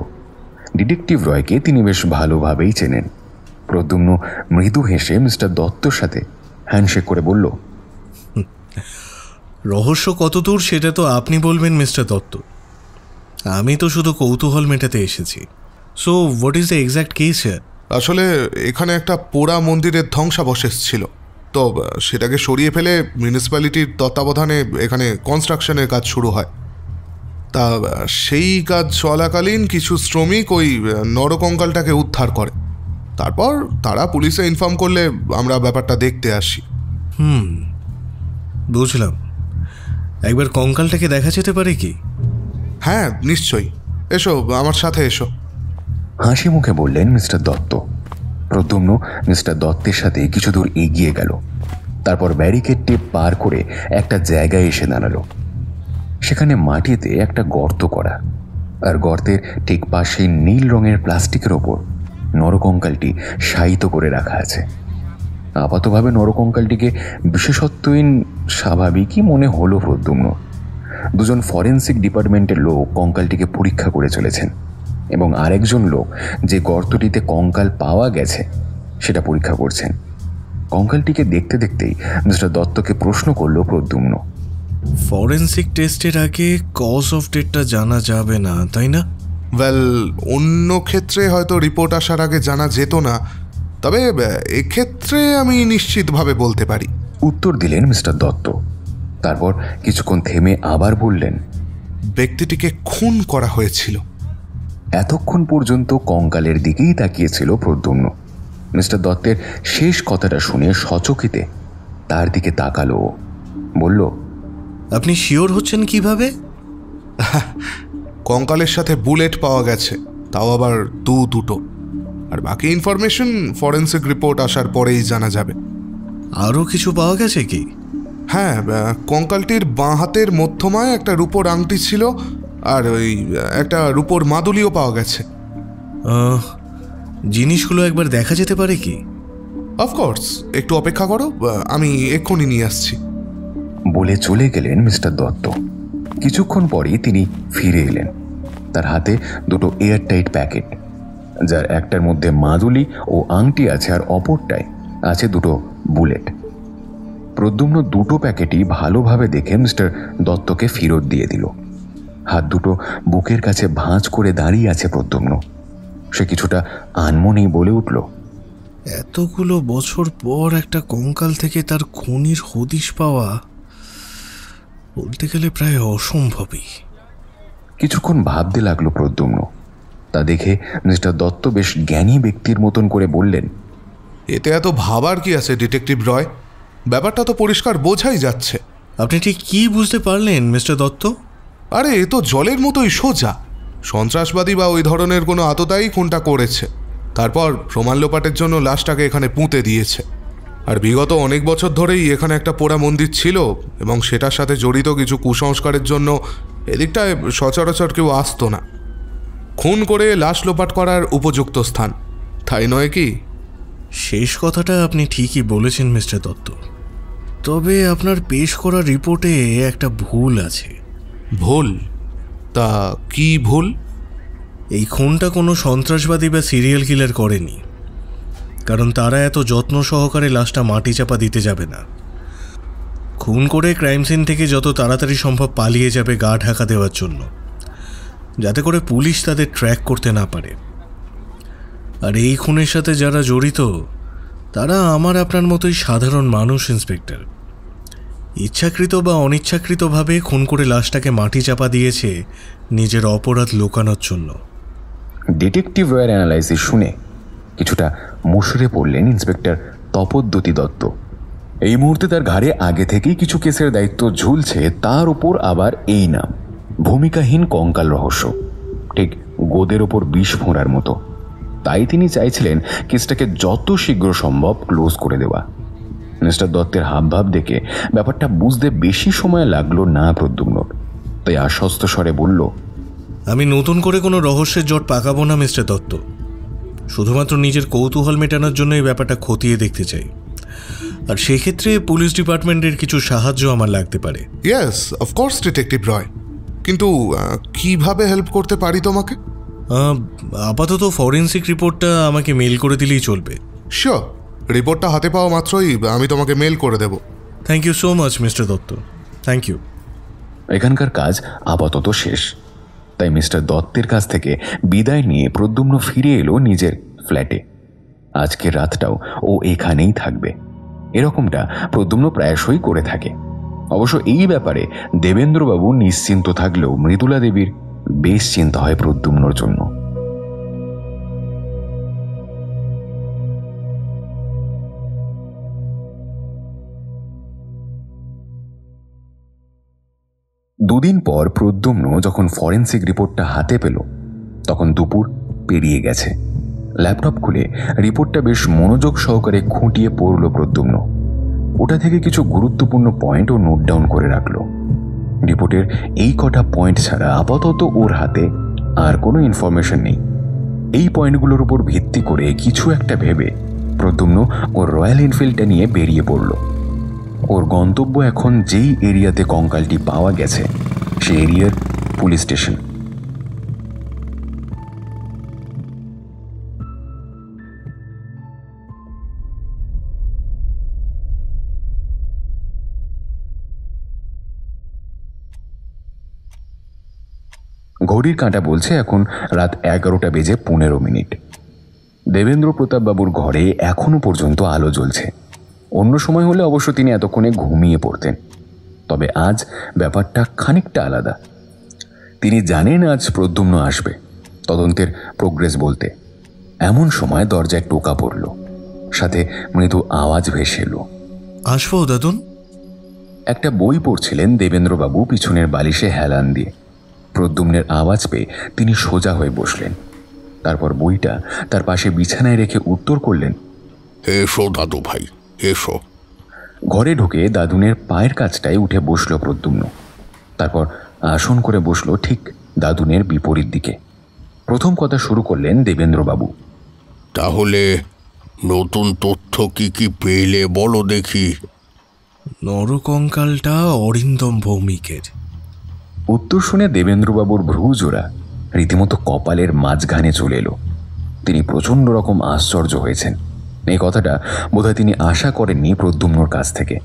Detective রয়কে তিনি বেশ ভালোভাবেই চেনেন। প্রদ্যুম্ন মৃদু হেসে মিস্টার দত্তর সাথে হ্যান্ডশেক করে বলল, রহস্য কতদূর সেটা তো আপনি বলবেন মিস্টার দত্ত। আমি তো শুধু কৌতূহল মেটাতে এসেছি। So what is the exact case here? আসলে এখানে একটা পোড়া মন্দিরের ধ্বংসাবশেষ ছিল, তো সেটাকে সরিয়ে ফেলে মিউনিসিপ্যালিটির তত্ত্বাবধানে এখানে কনস্ট্রাকশনের কাজ শুরু হয়। তা সেই কাজ চলাকালীন কিছু শ্রমিক ওই নরকঙ্কালটাকে উদ্ধার করে। তারপর তারা পুলিশে ইনফর্ম করলে আমরা ব্যাপারটা দেখতে আসি। বুঝলাম। একবার কঙ্কালটাকে দেখা যেতে পারে কি? হ্যাঁ নিশ্চয়ই, এসো আমার সাথে এসো। হাসি মুখে বললেন মিস্টার দত্ত। প্রদ্যুম্ন মিস্টার দত্তের সাথে কিছু দূর এগিয়ে গেল। তারপর ব্যারিকেড টেপ পার করে একটা জায়গায় এসে দাঁড়ালো। সেখানে মাটিতে একটা গর্ত করা, আর গর্তের ঠিক পাশে নীল রঙের প্লাস্টিকের ওপর নরকঙ্কালটি শায়িত করে রাখা আছে। আপাতভাবে নরকঙ্কালটিকে বিশেষত্বহীন স্বাভাবিকই মনে হলো প্রদ্যুম্ন। দুজন ফরেন্সিক ডিপার্টমেন্টের লোক কঙ্কালটিকে পরীক্ষা করে চলেছেন এবং আরেকজন লোক যে গর্তটিতে কঙ্কাল পাওয়া গেছে সেটা পরীক্ষা করছেন। কঙ্কালটিকে দেখতে দেখতেই মিস্টার দত্তকে প্রশ্ন করল প্রদ্যুম্ন, ফরেন্সিক টেস্টের আগে কজ অফ ডেথটা জানা যাবে না, তাই না? ওয়েল, অন্য ক্ষেত্রে হয়তো রিপোর্ট আসার আগে জানা যেত না, তবে এক্ষেত্রে আমি নিশ্চিতভাবে বলতে পারি। উত্তর দিলেন মিস্টার দত্ত। তারপর কিছুক্ষণ থেমে আবার বললেন, ব্যক্তিটিকে খুন করা হয়েছিল। এতক্ষণ পর্যন্ত কঙ্কালের দিকেই তাকিয়েছিল প্রদ্যুম্ন। মিস্টার দত্তের শেষ কথাটা শুনে সচকিতে তার দিকে তাকালো। বলল, আপনি শিওর হচ্ছেন কিভাবে? কঙ্কালের সাথে বুলেট পাওয়া গেছে, তাও আবার দুটো। আর বাকি ইনফরমেশন ফরেন্সিক রিপোর্ট আসার পরেই জানা যাবে। আরও কিছু পাওয়া গেছে কি? হ্যাঁ, কঙ্কালটির বাঁ হাতের মধ্যমায় একটা রূপোর আংটি ছিল, আর ওই একটা রূপোর মাদুলিও পাওয়া গেছে। জিনিসগুলো একবার দেখা যেতে পারে কি? অফকোর্স, একটু অপেক্ষা করো, আমি এক্ষুনি নিয়ে আসছি। বলে চলে গেলেন মিস্টার দত্ত। কিছুক্ষণ পরেই তিনি ফিরে এলেন। তার হাতে দুটো এয়ারটাইট প্যাকেট, যার একটার মধ্যে মাদুলি ও আংটি আছে, আর অপরটায় আছে দুটো বুলেট। প্রদ্যুম্ন দুটো প্যাকেটই ভালোভাবে দেখে মিস্টার দত্তকে ফেরত দিয়ে দিল। হাত দুটো বুকের কাছে ভাঁজ করে দাঁড়িয়ে আছে প্রদ্যুম্ন। সে কিছুটা আনমনেই বলে উঠল, এতগুলো বছর পর একটা কঙ্কাল থেকে তার খুনির হদিশ পাওয়া বলতে গেলে প্রায় অসম্ভবই। কিছুক্ষণ ভাবতে লাগলো প্রদ্যুম্ন। তা দেখে মিস্টার দত্ত বেশ জ্ঞানী ব্যক্তির মতন করে বললেন, এতে এত ভাবার কি আছে ডিটেকটিভ রয়? ব্যাপারটা তো পরিষ্কার বোঝাই যাচ্ছে। আপনি ঠিক কি বুঝতে পারলেন মিস্টার দত্ত? আরে, এ তো জলের মতোই সোজা। সন্ত্রাসবাদী বা ওই ধরনের কোনো আততায়ী খুনটা করেছে, তারপর প্রমাণ লোপাটের জন্য লাশটাকে এখানে পুঁতে দিয়েছে। আর বিগত অনেক বছর ধরেই এখানে একটা পোড়া মন্দির ছিল, এবং সেটার সাথে জড়িত কিছু কুসংস্কারের জন্য এদিকটায় সচরাচর কেউ আসতো না। খুন করে লাশ লোপাট করার উপযুক্ত স্থান, তাই নয় কি? শেষ কথাটা আপনি ঠিকই বলেছেন মিস্টার দত্ত, তবে আপনার পেশ করা রিপোর্টে একটা ভুল আছে। ভুল? তা কি ভুল? এই খুনটা কোনো সন্ত্রাসবাদী বা সিরিয়াল কিলার করেনি, কারণ তারা এত যত্ন সহকারে লাশটা মাটি চাপা দিতে যাবে না। খুন করে ক্রাইম সিন থেকে যত তাড়াতাড়ি সম্ভব পালিয়ে যাবে গা ঢাকা দেওয়ার জন্য, যাতে করে পুলিশ তাদের ট্র্যাক করতে না পারে। আর এই খুনের সাথে যারা জড়িত তারা আমার আপনার মতোই সাধারণ মানুষ ইন্সপেক্টর। ইচ্ছাকৃত বা অনিচ্ছাকৃতভাবে খুন করে লাশটাকে মাটি চাপা দিয়েছে নিজের অপরাধ লুকানোর জন্য। ডিটেকটিভ রয়ের অ্যানালাইসিস শুনে কিছুটা মুশড়ে পড়লেন ইন্সপেক্টর তপোদ্যতি দত্ত। এই মুহূর্তে তার ঘাড়ে আগে থেকেই কিছু কেসের দায়িত্ব ঝুলছে, তার উপর আবার এই নাম, ভূমিকাহীন কঙ্কাল রহস্য, ঠিক গোদের ওপর বিষ ফোঁড়ার মতো। তাই তিনি চাইছিলেন কেসটাকে যত শীঘ্র সম্ভব ক্লোজ করে দেওয়া। মিস্টার দত্তের হাবভাব দেখে ব্যাপারটা বুঝতে বেশি সময় লাগলো না প্রদ্যুম্নর। তাই আশ্বস্ত স্বরে বলল, আমি নতুন করে কোনো রহস্যের জট পাকাবো না মিস্টার দত্ত। শুধুমাত্র নিজের কৌতূহল মেটানোর জন্য এই ব্যাপারটা খতিয়ে দেখতে চাই, আর সেক্ষেত্রে পুলিশ ডিপার্টমেন্টের কিছু সাহায্য আমার লাগতে পারে। ইয়েস, অফকোর্স ডিটেকটিভ রয়, কিন্তু কিভাবে হেল্প করতে পারি তোমাকে? আপাতত ফরেন্সিক রিপোর্টটা আমাকে মেল করে দিলেই চলবে। শিওর, রিপোর্টটা হাতে পাওয়া মাত্রই আমি তোমাকে মেল করে দেব। Thank you so much mister Dutta, thank you. এখানকার কাজ আপাতত শেষ, তাই মিস্টার দত্তের কাছ থেকে বিদায় নিয়ে প্রদ্যুম্ন ফিরে এলো নিজের ফ্ল্যাটে। আজকের রাতটাও ও এখানেই থাকবে, এরকমটা প্রদ্যুম্ন প্রায়শই করে থাকে। অবশ্য এই ব্যাপারে দেবেন্দ্রবাবু নিশ্চিন্ত থাকলেও মৃদুলা দেবীর বেশ চিন্তা হয় প্রদ্যুম্নর জন্য। দুদিন পর প্রদ্যুম্ন যখন ফরেন্সিক রিপোর্টটা হাতে পেল তখন দুপুর পেরিয়ে গেছে। ল্যাপটপ খুলে রিপোর্টটা বেশ মনোযোগ সহকারে খুঁটিয়ে পড়ল প্রদ্যুম্ন। ওটা থেকে কিছু গুরুত্বপূর্ণ পয়েন্ট ও নোট ডাউন করে রাখলো। রিপোর্টের এই কটা পয়েন্ট ছাড়া আপাতত ওর হাতে আর কোনো ইনফরমেশন নেই। এই পয়েন্টগুলোর উপর ভিত্তি করে কিছু একটা ভেবে প্রদ্যুম্ন ওর রয়্যাল এনফিল্ডটা নিয়ে বেরিয়ে পড়ল। ওর গন্তব্য এখন যেই এরিয়াতে কঙ্কালটি পাওয়া গেছে সেই এরিয়ার পুলিশ স্টেশন। ঘড়ির কাঁটা বলছে এখন রাত 11টা বেজে 15 মিনিট। দেবেন্দ্র প্রতাপ বাবুর ঘরে এখনো পর্যন্ত আলো জ্বলছে। অন্য সময় হলে অবশ্য তিনি এতক্ষণে ঘুমিয়ে পড়তেন, তবে আজ ব্যাপারটা খানিকটা আলাদা। তিনি জানেন আজ প্রদ্যুম্ন আসবে তদন্তের প্রোগ্রেস বলতে। এমন সময় দরজায় টোকা পড়ল, সাথে মৃদু আওয়াজ ভেসে এলো। আসবো দাদুন? একটা বই পড়ছিলেন দেবেন্দ্রবাবু পিছনের বালিশে হেলান দিয়ে। প্রদ্যুম্নের আওয়াজ পেয়ে তিনি সোজা হয়ে বসলেন। তারপর বইটা তার পাশে বিছানায় রেখে উত্তর করলেন, এসো দাদু ভাই, এসো। ঘরে ঢুকে দাদুনের পায়ের কাছটায় উঠে বসল প্রদ্যুম্ন। তারপর আসন করে বসল ঠিক দাদুনের বিপরীত দিকে। প্রথম কথা শুরু করলেন দেবেন্দ্রবাবু। তাহলে নতুন তথ্য কি কি পেলে বলো দেখি। নরকঙ্কালটা অরিন্দম ভৌমিকের। উত্তর শুনে দেবেন্দ্রবাবুর ভ্রুজোড়া রীতিমতো কপালের মাঝখানে চলে এলো। তিনি প্রচণ্ড রকম আশ্চর্য হয়েছেন। এই কথাটা বোধহয় তিনি আশা করেননি প্রদ্যুম্নর কাছ থেকে।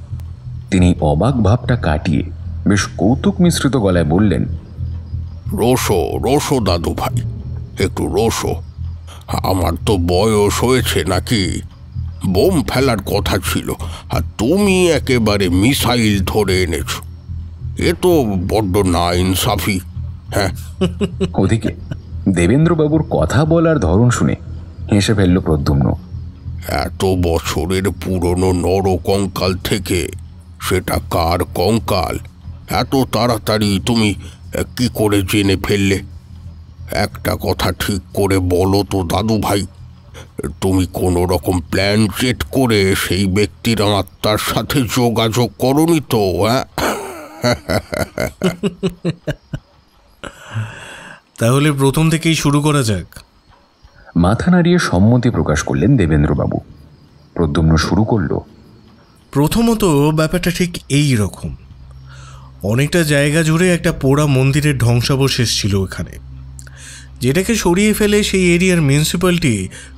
তিনি অবাক ভাবটা কাটিয়ে বেশ কৌতুক মিশ্রিত গলায় বললেন, রোসো রোসো দাদু ভাই, একটু রোসো। আমার তো বয়স হয়েছে নাকি? বোম ফেলার কথা ছিল আর তুমি একেবারে মিসাইল ধরে এনেছো। এ তো বড্ড না ইনসাফি। হ্যাঁ। ওদিকে দেবেন্দ্রবাবুর কথা বলার ধরন শুনে হেসে ফেলল প্রদ্যুম্ন। এত বছরের পুরনো নরকঙ্কাল থেকে সেটা কার কঙ্কাল এত তাড়াতাড়ি তুমি কি করে জেনে ফেললে? একটা কথা ঠিক করে বলো তো দাদু ভাই, তুমি কোনো রকম প্ল্যান চেট করে সেই ব্যক্তির আত্মার সাথে যোগাযোগ করনি তো? তাহলে প্রথম থেকেই শুরু করা যাক। মাথা নাড়িয়ে সম্মতি প্রকাশ করলেন দেবেন্দ্রবাবু। প্রদ্যুম্ন শুরু করল, প্রথমত ব্যাপারটা ঠিক এই রকম। অনেকটা জায়গা জুড়ে একটা পোড়া মন্দিরের ধ্বংসাবশেষ ছিল এখানে, যেটাকে সরিয়ে ফেলে সেই এরিয়ার মিউনিসিপ্যালিটি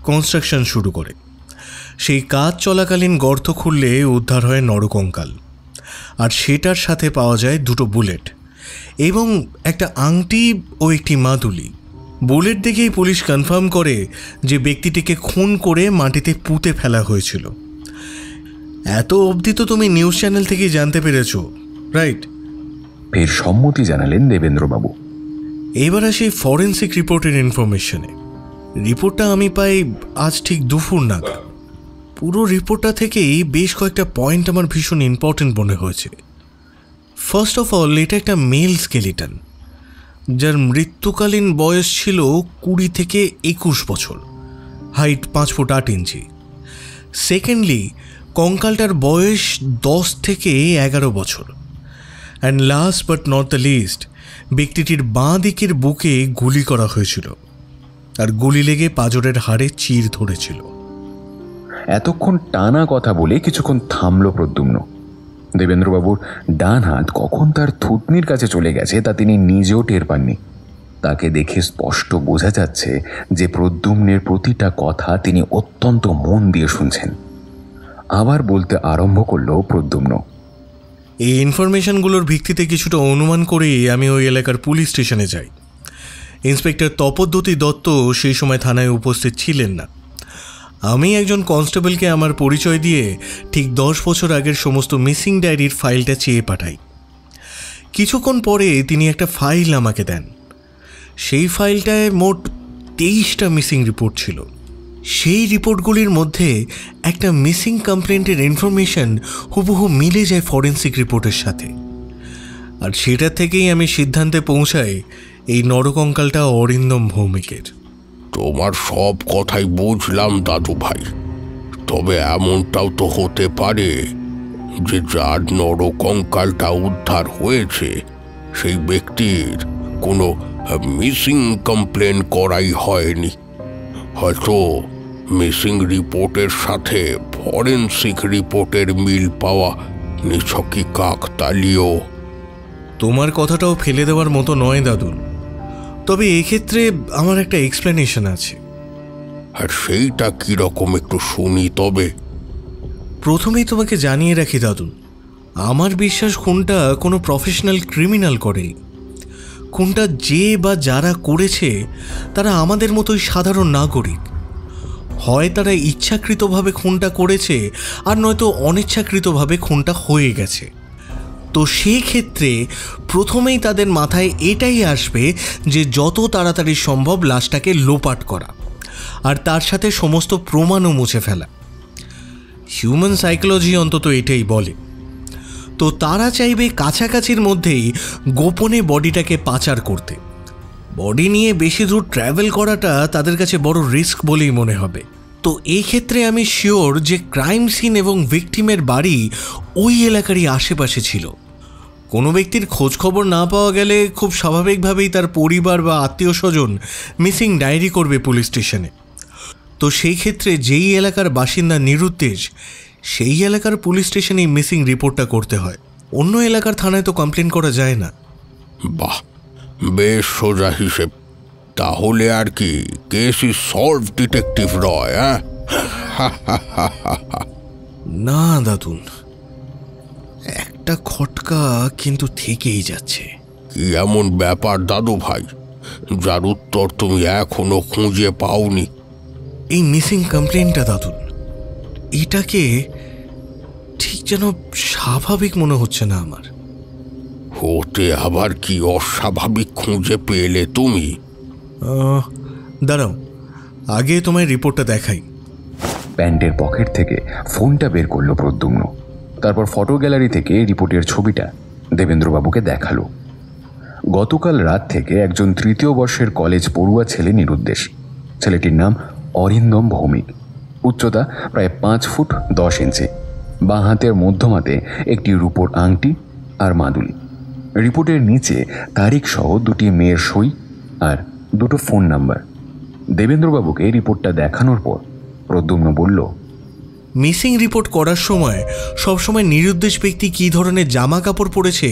কনস্ট্রাকশন শুরু করে। সেই কাজ চলাকালীন গর্ত খুললে উদ্ধার হয় নরকঙ্কাল, আর সেটার সাথে পাওয়া যায় 2টো বুলেট এবং একটা আংটি ও একটি মাদুলি। বুলেট দেখেই পুলিশ কনফার্ম করে যে ব্যক্তিটিকে খুন করে মাটিতে পুঁতে ফেলা হয়েছিল। এত অবধি তো তুমি নিউজ চ্যানেল থেকেই জানতে পেরেছ, রাইট? ফের সম্মতি জানালেন দেবেন্দ্রবাবু। এবার আসি ফরেন্সিক রিপোর্টের ইনফরমেশনে। রিপোর্টটা আমি পাই আজ ঠিক দুপুর নাগাদ। পুরো রিপোর্টটা থেকেই বেশ কয়েকটা পয়েন্ট আমার ভীষণ ইম্পর্টেন্ট মনে হয়েছে। ফার্স্ট অফ অল, এটা একটা মেল স্কেলিটন, যার মৃত্যুকালীন বয়স ছিল 20 থেকে 21 বছর, হাইট 5 ফুট 8 ইঞ্চি। সেকেন্ডলি, কঙ্কালটার বয়স 10 থেকে 11 বছর। And last but not the least, ব্যক্তিটির বাঁ দিকের বুকে গুলি করা হয়েছিল, আর গুলি লেগে পাঁজরের হাড়ে চির ধরেছিল। এতক্ষণ টানা কথা বলে কিছুক্ষণ থামল প্রদ্যুম্ন। দেবেন্দ্রবাবুর ডান হাত কখন তার থুতনির কাছে চলে গেছে তা তিনি নিজেও টের পাননি। তাকে দেখে স্পষ্ট বোঝা যাচ্ছে যে প্রদ্যুম্নের প্রতিটা কথা তিনি অত্যন্ত মন দিয়ে শুনছেন। আবার বলতে আরম্ভ করল প্রদ্যুম্ন, এই ইনফরমেশনগুলোর ভিত্তিতে কিছুটা অনুমান করেই আমি ওই এলাকার পুলিশ স্টেশনে যাই। ইন্সপেক্টর তপদ্যুতি দত্ত সেই সময় থানায় উপস্থিত ছিলেন না। আমি একজন কনস্টেবলকে আমার পরিচয় দিয়ে ঠিক 10 বছর আগের সমস্ত মিসিং ডায়েরির ফাইলটা চেয়ে পাঠাই। কিছুক্ষণ পরে তিনি একটা ফাইল আমাকে দেন। সেই ফাইলটায় মোট 23টা মিসিং রিপোর্ট ছিল। সেই রিপোর্টগুলির মধ্যে একটা মিসিং কমপ্লেন্টের ইনফরমেশন হুবহু মিলে যায় ফরেন্সিক রিপোর্টের সাথে। আর সেটা থেকেই আমি সিদ্ধান্তে পৌঁছাই এই নরকঙ্কালটা অরিন্দম ভৌমিকের। তোমার সব কথাই বুঝলাম দাদু ভাই, তবে এমনটাও তো হতে পারে যে যার নরকঙ্কালটা উদ্ধার হয়েছে সেই ব্যক্তির কোনো মিসিং কমপ্লেন করাই হয়নি। হয়তো মিসিং রিপোর্টের সাথে ফরেনসিক রিপোর্টের মিল পাওয়া নিছকই কাকতালীয়। তোমার কথাটাও ফেলে দেওয়ার মতো নয় দাদুন, তবে এক্ষেত্রে আমার একটা এক্সপ্লেনেশন আছে। আর সেইটা কিরকম একটু শুনি তবে। প্রথমেই তোমাকে জানিয়ে রাখি দাদুন, আমার বিশ্বাস খুনটা কোনো প্রফেশনাল ক্রিমিনাল করেনি। খুনটা যে বা যারা করেছে তারা আমাদের মতোই সাধারণ নাগরিক। হয় তারা ইচ্ছাকৃতভাবে খুনটা করেছে, আর নয়তো অনিচ্ছাকৃতভাবে খুনটা হয়ে গেছে। তো সেই ক্ষেত্রে প্রথমেই তাদের মাথায় এটাই আসবে যে যত তাড়াতাড়ি সম্ভব লাশটাকে লোপাট করা, আর তার সাথে সমস্ত প্রমাণও মুছে ফেলা। হিউম্যান সাইকোলজি অন্তত এটাই বলে। তো তারা চাইবে কাছাকাছির মধ্যেই গোপনে বডিটাকে পাচার করতে। বডি নিয়ে বেশি দূর ট্র্যাভেল করাটা তাদের কাছে বড় রিস্ক বলেই মনে হবে। তো এই ক্ষেত্রে আমি শিওর যে ক্রাইম সিন এবং ভিকটিমের বাড়ি ওই এলাকারই আশেপাশে ছিল। কোনো ব্যক্তির খোঁজ খবর না পাওয়া গেলে খুব স্বাভাবিকভাবেই তার পরিবার বা আত্মীয় স্বজন মিসিং ডায়েরি করবে পুলিশ স্টেশনে। তো সেই ক্ষেত্রে যেই এলাকার বাসিন্দা নিরুদ্দেশ, সেই এলাকার পুলিশ স্টেশনেই মিসিং রিপোর্টটা করতে হয়। অন্য এলাকার থানায় তো কমপ্লেন করা যায় না। বাহ, বেশ সোজা হিসেব। তাহলে আর কি কেস ইজ সলভ ডিটেকটিভ রয়? না দাদুন, একটা খটকা কিন্তু থেকেই যাচ্ছে। কি এমন ব্যাপার দাদু ভাই যার উত্তর তুমি এখনো খুঁজে পাওনি? এই মিসিং কমপ্লেনটা দাদুন, এটাকে ঠিক যেন স্বাভাবিক মনে হচ্ছে না আমার। হতে আবার কি অস্বাভাবিক খুঁজে পেলে তুমি? দাঁড়াও, আগে তোমায় রিপোর্টটা দেখাই। প্যান্টের পকেট থেকে ফোনটা বের করলো প্রদ্যুম্ন। তারপর ফটো গ্যালারি থেকে রিপোর্টের ছবিটা দেবেন্দ্রবাবুকে দেখালো। গতকাল রাত থেকে একজন তৃতীয় বর্ষের কলেজ পড়ুয়া ছেলে নিরুদ্দেশ। ছেলেটির নাম অরিন্দম ভৌমিক। উচ্চতা প্রায় 5 ফুট 10 ইঞ্চি। বাঁ হাতের মধ্যমাতে একটি রূপোর আংটি আর মাদুলি। রিপোর্টের নিচে তারিখ সহ 2টি মেয়ের সই আর 2টো ফোন নাম্বার। দেবেন্দ্রবাবুকে রিপোর্টটা দেখানোর পর প্রদ্যুম্ন বলল, মিসিং রিপোর্ট করার সময় সবসময় নিরুদ্দেশ ব্যক্তি কী ধরনের জামা কাপড় পরেছে,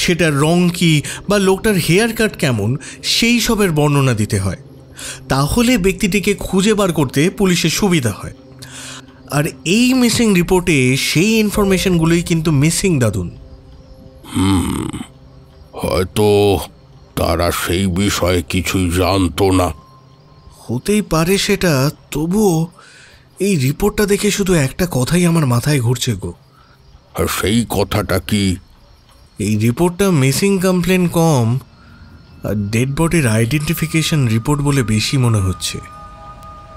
সেটার রং কী বা লোকটার হেয়ার কাট কেমন, সেই সবের বর্ণনা দিতে হয়। তাহলে ব্যক্তিটিকে খুঁজে বার করতে পুলিশের সুবিধা হয়। আর এই মিসিং রিপোর্টে সেই ইনফরমেশনগুলোই কিন্তু মিসিং দাদুন। হয়তো তারা সেই বিষয়ে কিছুই জানতো না। হতেই পারে সেটা, তবুও এই রিপোর্টটা দেখে শুধু একটা কথাই আমার মাথায় ঘুরছে গো। আর সেই কথাটা কি? এই রিপোর্টটা মিসিং কমপ্লেন কম আর ডেড বডির আইডেন্টিফিকেশন রিপোর্ট বলে বেশি মনে হচ্ছে।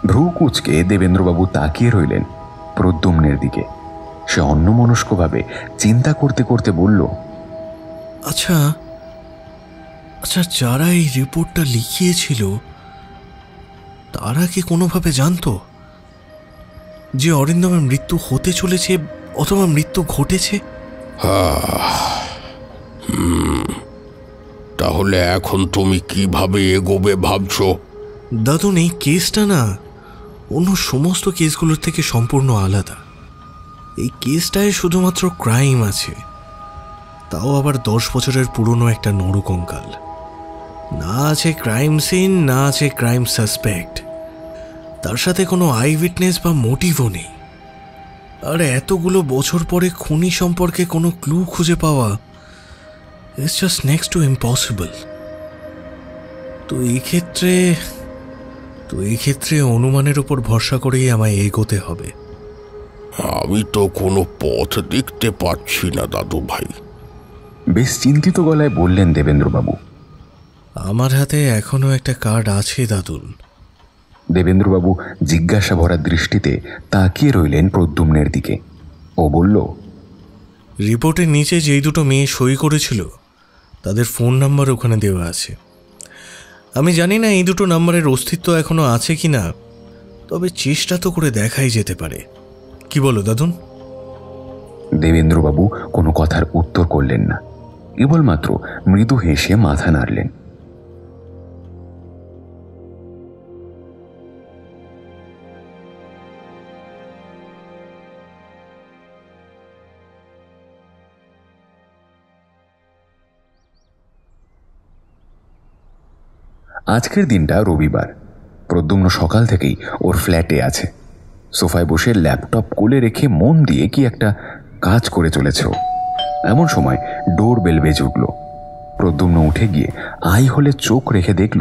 ভ্রু কুঁচকে দেবেন্দ্রবাবু তাকিয়ে রইলেন প্রদ্যুম্নের দিকে। সে অন্যমনস্কভাবে চিন্তা করতে করতে বলল, আচ্ছা, যারা এই রিপোর্টটা লিখিয়েছিল তারা কি কোনোভাবে জানতো যে অরিন্দমের মৃত্যু হতে চলেছে অথবা মৃত্যু ঘটেছে? তাহলে এখন তুমি কিভাবে এগোবে ভাবছো? দাদুন, এই কেসটা না অন্য সমস্ত কেসগুলোর থেকে সম্পূর্ণ আলাদা। এই কেসটায় শুধুমাত্র ক্রাইম আছে, তাও আবার 10 বছরের পুরনো একটা নরকঙ্কাল। না আছে ক্রাইম সিন, না আছে ক্রাইম সাসপেক্ট, তার সাথে কোনো আই উইটনেস বা মোটিভও নেই। আর এতগুলো বছর পরে খুনি সম্পর্কে কোনো ক্লু খুঁজে পাওয়া it's just next to impossible. তো এই ক্ষেত্রে অনুমানের উপর ভরসা করেই আমায় এগোতে হবে। আমি তো কোনো পথ দেখতে পাচ্ছি না দাদু ভাই। বেশ চিন্তিত গলায় বললেন দেবেন্দ্রবাবু। আমার হাতে এখনো একটা কার্ড আছে দাদুন। দেবেন্দ্রবাবু জিজ্ঞাসা ভরা দৃষ্টিতে তাকিয়ে রইলেন প্রদ্যুম্নের দিকে। ও বলল, রিপোর্টের নিচে যেই 2টো মেয়ে সই করেছিল তাদের ফোন নাম্বার ওখানে দেওয়া আছে। আমি জানি না এই 2টো নাম্বারের অস্তিত্ব এখনো আছে কি না, তবে চেষ্টা তো করে দেখাই যেতে পারে। কি বলো দাদুন? দেবেন্দ্রবাবু কোনো কথার উত্তর করলেন না, কেবলমাত্র মৃদু হেসে মাথা নাড়লেন। আজকের দিনটা রবিবার। প্রদ্যুম্ন সকাল থেকেই ওর ফ্ল্যাটে আছে। সোফায় বসে ল্যাপটপ কোলে রেখে মন দিয়ে কি একটা কাজ করে চলেছে ও। এমন সময় ডোর বেল বেজে উঠল। প্রদ্যুম্ন উঠে গিয়ে আই হলে চোখ রেখে দেখল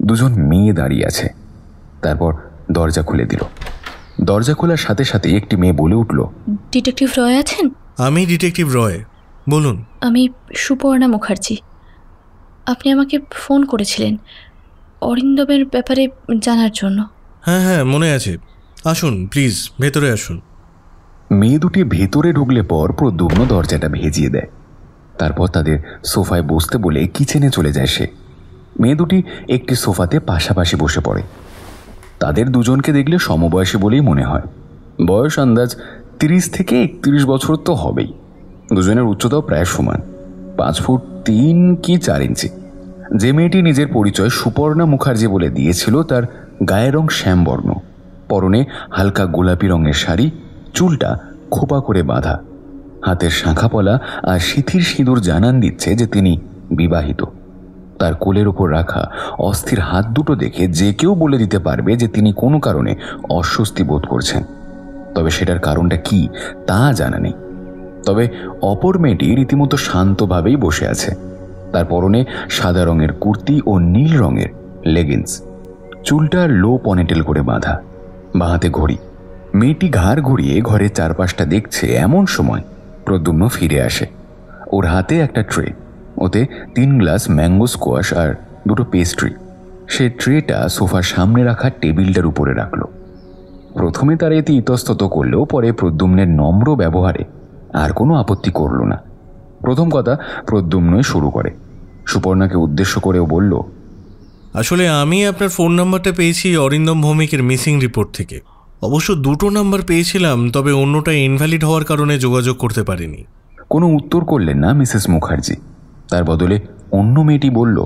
দুজন মেয়ে দাঁড়িয়ে আছে। তারপর দরজা খুলে দিল। দরজা খোলার সাথে সাথে একটি মেয়ে বলে উঠল, ডিটেকটিভ রয় আছেন? আমি ডিটেকটিভ রয়, বলুন। আমি সুপর্ণা মুখার্জি। আপনি আমাকে ফোন করেছিলেন অরিন্দমের ব্যাপারে জানার জন্য। হ্যাঁ হ্যাঁ, মনে আছে। আসুন প্লিজ, ভেতরে আসুন। মেয়ে দুটি ভেতরে ঢুকলে পর প্রদ্যুম্ন দরজাটা ভেজিয়ে দেয়। তারপর তাদের সোফায় বসতে বলে কিচেনে চলে যায় সে। মেয়ে দুটি একটি সোফাতে পাশাপাশি বসে পড়ে। তাদের দুজনকে দেখলে সমবয়সী বলেই মনে হয়। বয়স আন্দাজ 30 থেকে 31 বছর তো হবেই। দুজনের উচ্চতাও প্রায় সমান, 5 ফুট 3 কি 4 ইঞ্চি। যে মেয়েটি নিজের পরিচয় সুপর্ণা মুখার্জি বলে দিয়েছিল তার গায়ের রং শ্যামবর্ণ, পরনে হালকা গোলাপি রঙের শাড়ি, চুলটা খোপা করে বাঁধা, হাতের শাঁখাপলা আর শিথির সিঁদুর জানান দিচ্ছে যে তিনি বিবাহিত। তার কোলের ওপর রাখা অস্থির হাত দুটো দেখে যে কেউ বলে দিতে পারবে যে তিনি কোনো কারণে অস্বস্তি বোধ করছেন। তবে সেটার কারণটা কি তা জানা নেই। তবে অপর মেয়েটি রীতিমতো শান্তভাবেই বসে আছে। তার পরনে সাদা রঙের কুর্তি ও নীল রঙের লেগিংস, চুলটা লো পনেটেল করে বাঁধা, বাঁ হাতে ঘড়ি। মেয়েটি ঘাড় ঘুরিয়ে ঘরের চারপাশটা দেখছে। এমন সময় প্রদ্যুম্ন ফিরে আসে। ওর হাতে একটা ট্রে, ওতে 3 গ্লাস ম্যাঙ্গো স্কোয়াশ আর 2টো পেস্ট্রি। সে ট্রেটা সোফার সামনে রাখা টেবিলটার উপরে রাখল। প্রথমে তার এতে ইতস্তত করলেও পরে প্রদ্যুম্নের নম্র ব্যবহারে আর কোনো আপত্তি করল না। প্রথম কথা প্রদ্যুম্নই শুরু করে। সুপর্ণাকে উদ্দেশ্য করেও বলল, আসলে আমি আপনার ফোন নাম্বারটা পেয়েছি অরিন্দম ভৌমিকের মিসিং রিপোর্ট থেকে। অবশ্য 2টো নাম্বার পেয়েছিলাম, তবে অন্যটা ইনভ্যালিড হওয়ার কারণে যোগাযোগ করতে পারিনি। কোনো উত্তর করলেন না মিসেস মুখার্জি। তার বদলে অন্য মেয়েটি বলল,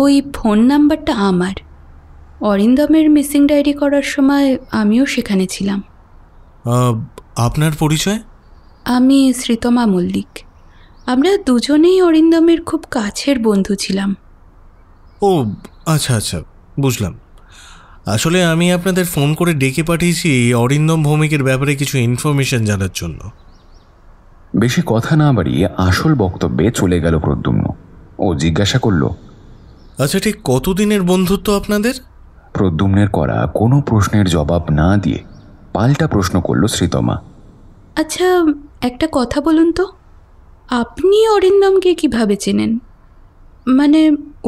ওই ফোন নাম্বারটা আমার। অরিন্দমের মিসিং ডায়েরি করার সময় আমিও সেখানে ছিলাম। আপনার পরিচয়? আমি শ্রীতমা মল্লিক। আমরা দুজনেই অরিন্দমের খুব কাছের বন্ধু ছিলাম। ও আচ্ছা আচ্ছা, বুঝলাম। আসলে আমি আপনাদের ফোন করে ডেকে পাঠিয়েছি অরিন্দম ভৌমিকের ব্যাপারে কিছু ইনফরমেশন জানার জন্য। বেশি কথা না বাড়িয়ে আসল বক্তব্যে চলে গেল প্রদ্যুম্ন। ও জিজ্ঞাসা করল, আচ্ছা ঠিক কতদিনের বন্ধুত্ব আপনাদের? প্রদ্যুম্নের করা কোনো প্রশ্নের জবাব না দিয়ে পাল্টা প্রশ্ন করল শ্রীতমা। আচ্ছা একটা কথা বলুন তো, আপনি অরিন্দমকে কিভাবে চেনেন? মানে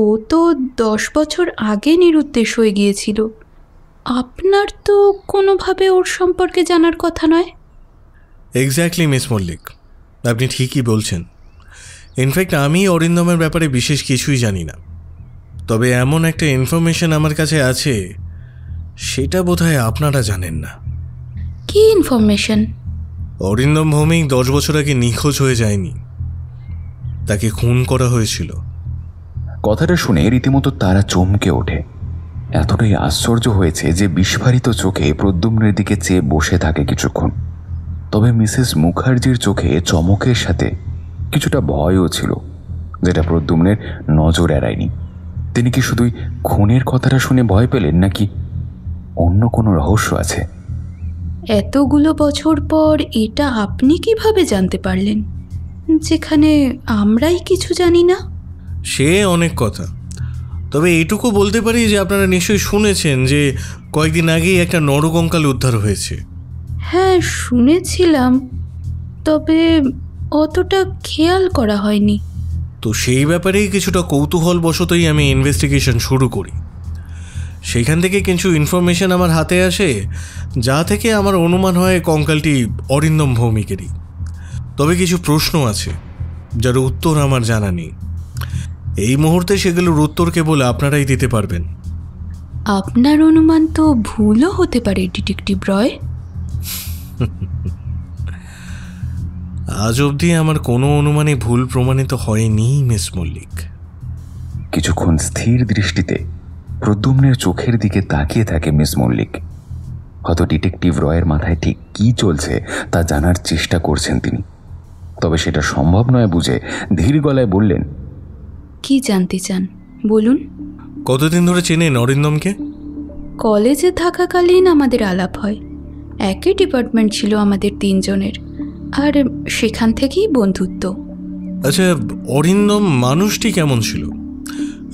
ও তো 10 বছর আগে নিরুদ্দেশ হয়ে গিয়েছিল। আপনার তো কোনোভাবে ওর সম্পর্কে জানার কথা নয়। এক্স্যাক্টলি মিস মল্লিক, আপনি ঠিকই বলছেন। ইনফ্যাক্ট আমি অরিন্দমের ব্যাপারে বিশেষ কিছুই জানি না। তবে এমন একটা ইনফরমেশন আমার কাছে আছে, সেটা বোধহয় আপনারা জানেন না। কি ইনফরমেশন? অরিন্দম ভৌমিক 10 বছর আগে নিখোঁজ হয়ে যায়নি, তাকে খুন করা হয়েছিল। কথাটা শুনে রীতিমতো তারা চমকে ওঠে। এতটাই আশ্চর্য হয়েছে যে বিস্ফারিত চোখে প্রদ্যুম্নের দিকে চেয়ে বসে থাকে কিছুক্ষণ। তবে মিসেস মুখার্জির চোখে চমকের সাথে কিছুটা ভয়ও ছিল, যেটা প্রদ্যুম্নের নজর এড়ায়নি। তিনি কি শুধুই খুনের কথাটা শুনে ভয় পেলেন, নাকি অন্য কোনো রহস্য আছে? এতগুলো বছর পর এটা আপনি কিভাবে জানতে পারলেন, যেখানে আমরাই কিছু জানি না? সে অনেক কথা, তবে এইটুকু বলতে পারি যে আপনারা নিশ্চয়ই শুনেছেন যে কয়েকদিন আগেই একটা নরকঙ্কাল উদ্ধার হয়েছে। হ্যাঁ শুনেছিলাম, তবে অতটা খেয়াল করা হয়নি। তো সেই ব্যাপারেই কিছুটা কৌতূহলবশতই আমি ইনভেস্টিগেশন শুরু করি। সেইখান থেকে কিছু ইনফরমেশন আমার হাতে আসে, যা থেকে আমার অনুমান হয় কঙ্কালটি অরিন্দম ভৌমিকেরই। তবে কিছু প্রশ্ন আছে যার উত্তর আমার জানা নেই। এই মুহূর্তে সেগুলোর উত্তর কেবল আপনারাই দিতে পারবেন। আপনার অনুমান তো ভুলও হতে পারে ডিটেকটিভ রয়। আজ অবধি আমার কোনো অনুমানে ভুল প্রমাণিত হয়নি মিস মল্লিক। কিছুক্ষণ স্থির দৃষ্টিতে প্রদ্যুম্নের চোখের দিকে তাকিয়ে থাকে মিস মল্লিক। হয়তো ডিটেকটিভ রয়ের মাথায় ঠিক কি চলছে তা জানার চেষ্টা করছেন তিনি, তবে সেটা সম্ভব নয় বুঝে ধীর গলায় বললেন, কি জানতে চান বলুন। কতদিন ধরে চেনেন অরিন্দমকে? কলেজে থাকাকালীন আমাদের আলাপ হয়। একই ডিপার্টমেন্ট ছিল আমাদের তিনজনের, আর সেখান থেকেই বন্ধুত্ব। আচ্ছা, অরিন্দম মানুষটি কেমন ছিল?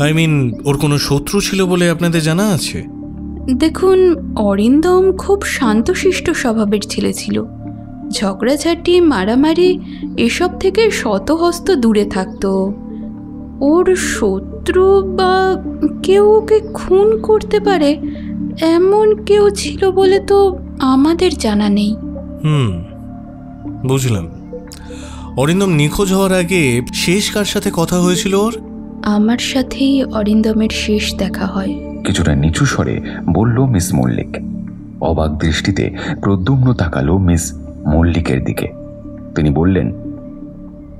আই মিন, ওর কোনো শত্রু ছিল বলে আপনাদের জানা আছে? দেখুন, অরিন্দম খুব শান্তশিষ্ট স্বভাবের ছেলে ছিল। ঝগড়াঝাটি, মারামারি এসব থেকে শতহস্ত দূরে থাকতো। ওর শত্রু বা কেউ ওকে খুন করতে পারে এমন কেউ ছিল বলে তো আমাদের জানা নেই। বুঝলাম। অরিন্দম নিখোঁজ হওয়ার আগে শেষ কার সাথে কথা হয়েছিল ওর? আমার সাথেই অরিন্দমের শেষ দেখা হয়। কিছুটা নিচু স্বরে বলল মিস মল্লিক। অবাক দৃষ্টিতে প্রদ্যুম্ন তাকালো মিস মল্লিকের দিকে। তিনি বললেন,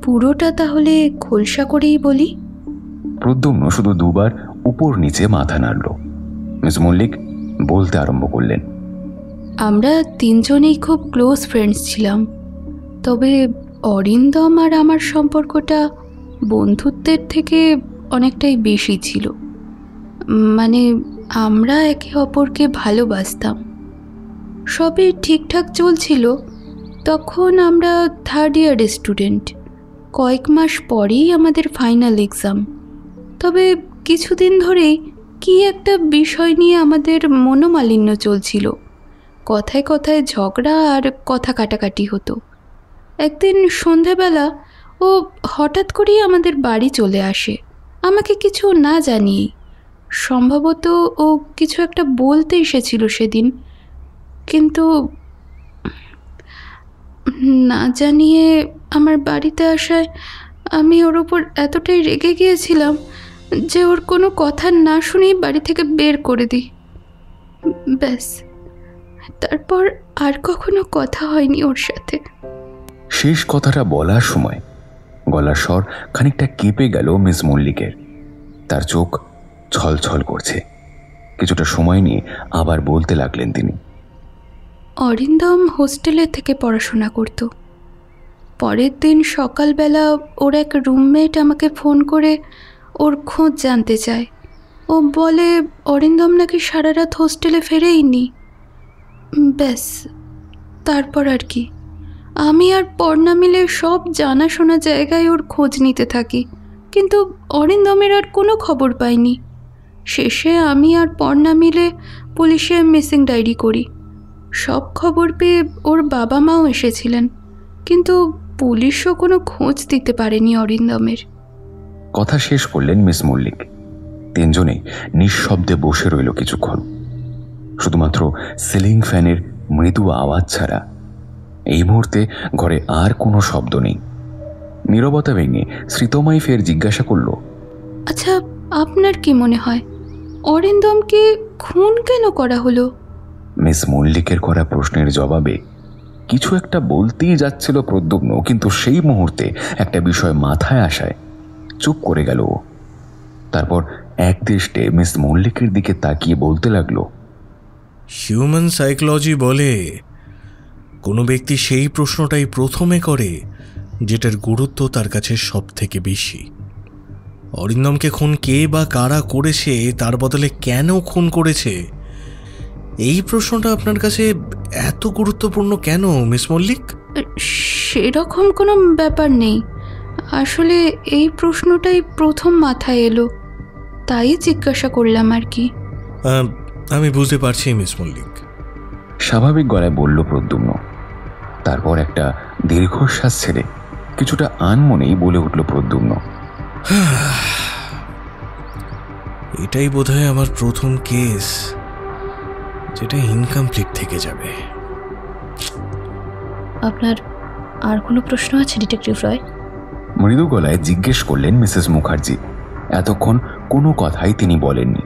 পুরোটা তাহলে খোলসা করেই বলি। প্রদ্যুম্ন শুধু দুবার উপর নিচে মাথা নাড়ল। মিস মল্লিক বলতে আরম্ভ করলেন, আমরা তিনজনেই খুব ক্লোজ ফ্রেন্ডস ছিলাম, তবে অরিন্দম আর আমার সম্পর্কটা বন্ধুত্বের থেকে অনেকটাই বেশি ছিল। মানে আমরা একে অপরকে ভালোবাসতাম, সবই ঠিকঠাক চলছিল। তখন আমরা 3rd ইয়ারের স্টুডেন্ট। কয়েক মাস পরেই আমাদের ফাইনাল এক্সাম। তবে কিছুদিন ধরেই কি একটা বিষয় নিয়ে আমাদের মনোমালিন্য চলছিল। কথায় কথায় ঝগড়া আর কথা কাটাকাটি হতো। একদিন সন্ধেবেলা ও হঠাৎ করেই আমাদের বাড়ি চলে আসে, আমাকে কিছু না জানিয়ে। সম্ভবত ও কিছু একটা বলতে এসেছিল সেদিন, কিন্তু না জানিয়ে আমার বাড়িতে আসায় আমি ওর ওপর এতটাই রেগে গিয়েছিলাম যে ওর কোনো কথা না শুনেই বাড়ি থেকে বের করে দিই। ব্যাস, তারপর আর কখনো কথা হয়নি ওর সাথে। শেষ কথাটা বলার সময় গলার স্বর খানিকটা কেঁপে গেল মিস মল্লিকের। তার চোখ ছলছল করছে। কিছুটা সময় নিয়ে আবার বলতে লাগলেন তিনি, অরিন্দম হোস্টেলে থেকে পড়াশোনা করত। পরের দিন সকালবেলা ওর এক রুমমেট আমাকে ফোন করে ওর খোঁজ জানতে চায়। ও বলে অরিন্দম নাকি সারা রাত হোস্টেলে ফেরেইনি। ব্যাস, তারপর আর কি, আমি আর পর্ণা মিলে সব জানাশোনা জায়গায় ওর খোঁজ নিতে থাকি, কিন্তু অরিন্দমের আর কোনো খবর পাইনি। শেষে আমি আর পর্ণা মিলে পুলিশে মিসিং ডায়েরি করি। সব খবর পেয়ে ওর বাবা মাও এসেছিলেন, কিন্তু পুলিশও কোনো খোঁজ দিতে পারেনি অরিন্দমের। কথা শেষ করলেন মিস মল্লিক। তিনজনে নিঃশব্দে বসে রইল কিছুক্ষণ। শুধুমাত্র সিলিং ফ্যানের মৃদু আওয়াজ ছাড়া এই মুহূর্তে ঘরে আর কোনো শব্দ নেই। নীরবতা ভেঙে শ্রীতমাই ফের জিজ্ঞাসা করল, আচ্ছা, আপনার কি মনে হয় অরিন্দমকে খুন কেন করা হলো? মিস মল্লিকের করা প্রশ্নের জবাবে কিছু একটা বলতেই যাচ্ছিল প্রদ্যুম্ন, কিন্তু সেই মুহূর্তে একটা বিষয় মাথায় আসায় চুপ করে গেল। তারপর এক দৃষ্টে মিস মল্লিকের দিকে তাকিয়ে বলতে লাগলো, হিউম্যান সাইকোলজি বলে কোনো ব্যক্তি সেই প্রশ্নটাই প্রথমে করে যেটার গুরুত্ব তার কাছে সব থেকে বেশি। অরিন্দমকে খুন কে বা কারা করেছে, তার বদলে কেন খুন করেছে, এই প্রশ্নটা আপনার কাছে এত গুরুত্বপূর্ণ কেন মিস মল্লিক? সেরকম কোনো ব্যাপার নেই, আসলে এই প্রশ্নটাই প্রথম মাথায় এলো, তাই জিজ্ঞাসা করলাম আর কি। আমি বুঝতে পারছি মিস মল্লিক, স্বাভাবিক গলায় বলল প্রদ্যুম্ন। তারপর একটা দীর্ঘশ্বাস ছেড়ে কিছুটা আনমনেই বলে উঠল প্রদ্যুম্ন, এটাই বোধহয় আমার প্রথম কেস যেটা ইনকমপ্লিট থেকে যাবে। আপনার আর কোনো প্রশ্ন আছে ডিটেকটিভ রয়? মৃদু গলায় জিজ্ঞেস করলেন মিসেস মুখার্জি। এতক্ষণ কোনো কথাই তিনি বলেননি,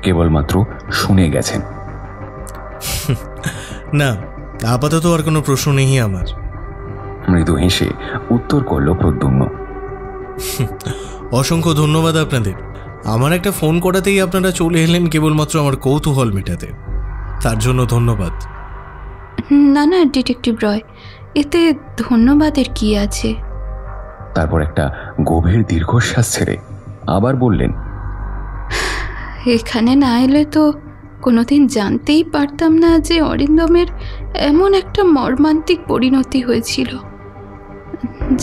কেবলমাত্র শুনে গেছেন। না, আপাতত আর কোনো প্রশ্ন নেই আমার। মৃদু হেসে উত্তর করল প্রদ্যুম্ন। অসংখ্য ধন্যবাদ আপনাদের। আমার একটা ফোন করাতেই আপনারা চলে এলেন কেবলমাত্র আমার কৌতূহল মেটাতে, তার জন্য ধন্যবাদ। না না ডিটেকটিভ রয়, এতে ধন্যবাদের কি আছে। তারপর একটা গভীর দীর্ঘশ্বাস ছেড়ে আবার বললেন, এখানে না এলে তো কোনোদিন জানতেই পারতাম না যে অরিন্দমের এমন একটা মর্মান্তিক পরিণতি হয়েছিল।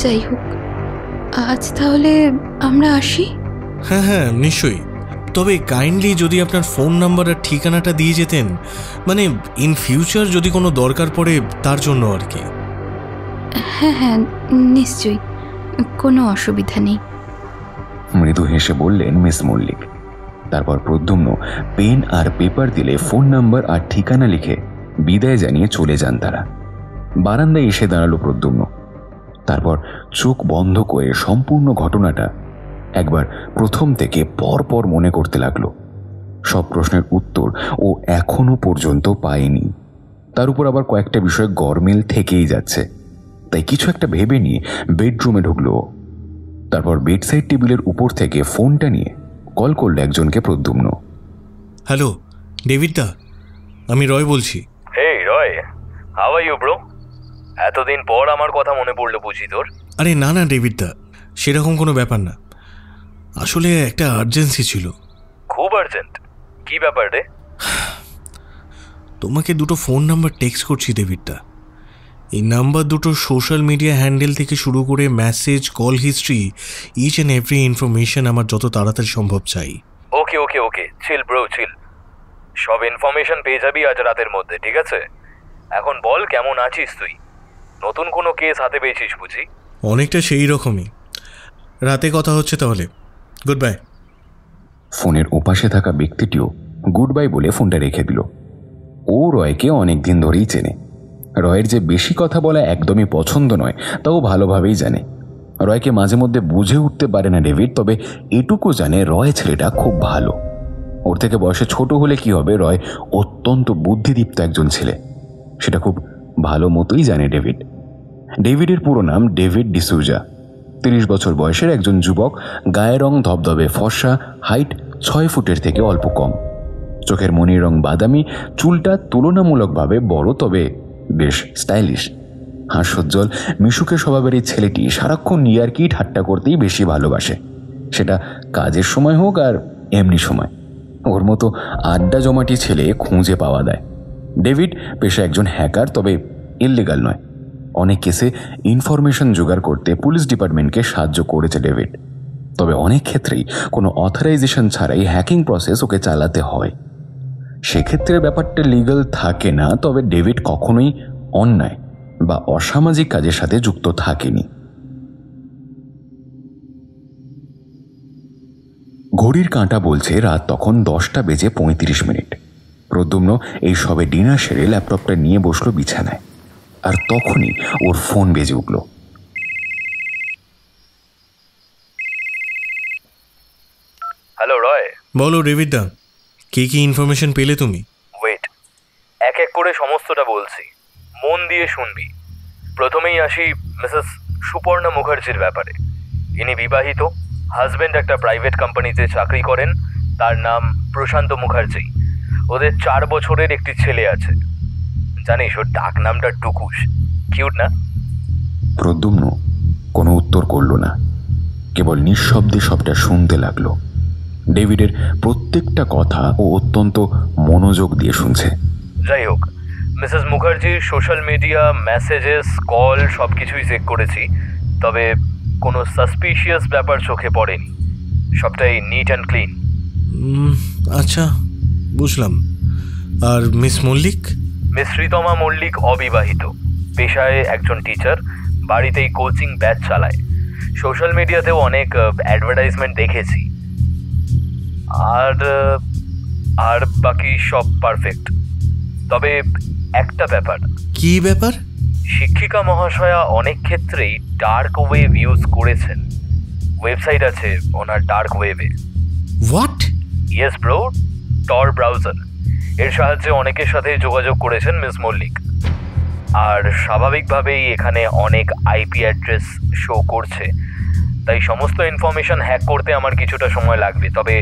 যাই হোক, আজ তাহলে আমরা আসি। হ্যাঁ হ্যাঁ নিশ্চয়ই, তবে কাইন্ডলি যদি আপনার ফোন নাম্বার আর ঠিকানাটা দিয়ে যেতেন, মানে ইন ফিউচার যদি কোনো দরকার পড়ে তার জন্য আর কি। হ্যাঁ হ্যাঁ নিশ্চয়ই, কোনো অসুবিধা নেই। মৃদু হেসে বললেন মিস মল্লিক। তারপর প্রদ্যুম্ন পেন আর পেপার দিলে ফোন নাম্বার আর ঠিকানা লিখে বিদায় জানিয়ে চলে যান তারা। বারান্দায় এসে দাঁড়ালো প্রদ্যুম্ন। তারপর চোখ বন্ধ করে সম্পূর্ণ ঘটনাটা একবার প্রথম থেকে পরপর মনে করতে লাগলো। সব প্রশ্নের উত্তর ও এখনো পর্যন্ত পায়নি। তার উপর আবার কয়েকটা বিষয় গরমিল থেকেই যাচ্ছে। তাই কিছু একটা ভেবে নিয়ে বেডরুমে ঢুকলো। তারপর বেডসাইড টেবিলের উপর থেকে ফোনটা নিয়ে কল করলো একজনকে প্রদ্যুম্ন। হ্যালো ডেভিড দা, আমি রয় বলছি। হেই রয়, হাউ আর ইউ ব্রো? এতদিন পর আমার কথা মনে পড়লো বুঝি তোর? আরে না না ডেভিড দা, সেরকম কোনো ব্যাপার না, আসলে একটা আর্জেন্সি ছিল। খুব আর্জেন্ট? কি ব্যাপার রে? তোমাকে দুটো ফোন নাম্বার টেক্সট করছি ডেভিড দা। এই নাম্বার দুটো সোশ্যাল মিডিয়া হ্যান্ডেল থেকে শুরু করে message, call history, each and every information আমার যত তাড়াতাড়ি সম্ভব চাই। Okay okay okay, chill bro chill. সব ইনফরমেশন পেয়ে যাবি আজ রাতের মধ্যে, ঠিক আছে? এখন বল কেমন আছিস তুই? নতুন কোনো কেস হাতে পেয়েছিস বুঝি? অনেকটা সেই রকমই। রাতে কথা হচ্ছে তাহলে, গুড বাই। ফোনের ওপাশে থাকা ব্যক্তিটিও গুড বাই বলে ফোনটা রেখে দিল। ও রয়কে অনেকদিন ধরেই চেনে। রয়ের যে বেশি কথা বলা একদমই পছন্দ নয় তাও ভালোভাবেই জানে। রয়কে মাঝে মধ্যে বুঝে উঠতে পারে না ডেভিড, তবে এটুকু জানে রয় ছেলেটা খুব ভালো। ওর থেকে বয়সে ছোট হলে কি হবে, রয় অত্যন্ত বুদ্ধিদীপ্ত একজন ছেলে, সেটা খুব ভালো মতোই জানে ডেভিড। ডেভিডের পুরো নাম ডেভিড ডিসুজা। 30 বছর বয়সের একজন যুবক, গায়ের রং ধবধবে ফর্সা, হাইট 6 ফুটের থেকে অল্প কম, চোখের মনির রং বাদামি, চুলটা তুলনামূলকভাবে বড় তবে বেশ স্টাইলিশ। হাস্যোজ্জ্বল মিশুকে স্বভাবের এই ছেলেটি সারাক্ষণ ইয়ার্কি ঠাট্টা করতেই বেশি ভালোবাসে, সেটা কাজের সময় হোক আর এমনি সময়। ওর মতো আড্ডা জমাটি ছেলে খুঁজে পাওয়া যায়। ডেভিড পেশা একজন হ্যাকার, তবে ইললিগাল নয়। অনেক কেসে ইনফরমেশন জোগাড় করতে পুলিশ ডিপার্টমেন্টকে সাহায্য করেছে ডেভিড, তবে অনেক ক্ষেত্রেই কোনো অথরাইজেশন ছাড়াই হ্যাকিং প্রসেস ওকে চালাতে হয়। সেক্ষেত্রে ব্যাপারটা লিগ্যাল থাকে না, তবে ডেভিড কখনোই অন্যায় বা অসামাজিক কাজের সাথে যুক্ত থাকেনি। ঘড়ির কাঁটা বলছে রাত তখন 10:35। প্রদ্যুম্ন এই সবে ডিনার সেরে ল্যাপটপটা নিয়ে বসলো বিছানায়, আর তখনই ওর ফোন বেজে উঠল। হ্যালো রয়। বলো ডেভিড দা, কি কি ইনফরমেশন পেলে তুমি? ওয়েট, এক এক করে সমস্তটা বলছি, মন দিয়ে শুনবি। প্রথমেই আসি মিসেস সুপর্ণা মুখার্জির ব্যাপারে। ইনি বিবাহিত, হাজব্যান্ড একটা প্রাইভেট কোম্পানিতে চাকরি করেন, তার নাম প্রশান্ত মুখার্জি। ওদের 4 বছরের একটি ছেলে আছে। জানিস ওর ডাক নামটা টুকুস, কিউট না? প্রদ্যুম্ন কোনো উত্তর করল না, কেবল নিঃশব্দে সবটা শুনতে লাগলো। ডেভিডের প্রত্যেকটা কথা ও অত্যন্ত মনোযোগ দিয়ে শুনছে। যাই হোক, মিসেস মুখার্জির সোশ্যাল মিডিয়া, মেসেজেস, কল সব কিছুই চেক করেছি, তবে কোনো সাসপিশিয়াস ব্যাপার চোখে পড়েনি। সবটাই নিট অ্যান্ড ক্লিন। আচ্ছা, বুঝলাম। আর মিস মল্লিক? মিস শ্রীতমা মল্লিক অবিবাহিত, পেশায় একজন টিচার, বাড়িতেই কোচিং ব্যাচ চালায়। সোশ্যাল মিডিয়াতেও অনেক অ্যাডভার্টাইজমেন্ট দেখেছি। আর বাকি সব পারফেক্ট, তবে একটা ব্যাপার। কি ব্যাপার? শিক্ষিকা মহাশয়া অনেক ক্ষেত্রেই ডার্ক ওয়েব ইউজ করেছেন। ওয়েবসাইট আছে ওনার ডার্ক ওয়েবে। হোয়াট? Yes bro, টর browser. এর সাহায্যে অনেকের সাথে যোগাযোগ করেছেন মিস মল্লিক। আর স্বাভাবিকভাবেই এখানে অনেক আইপি অ্যাড্রেস শো করছে, তাই সমস্ত ইনফরমেশন হ্যাক করতে আমার কিছুটা সময় লাগবে। তবে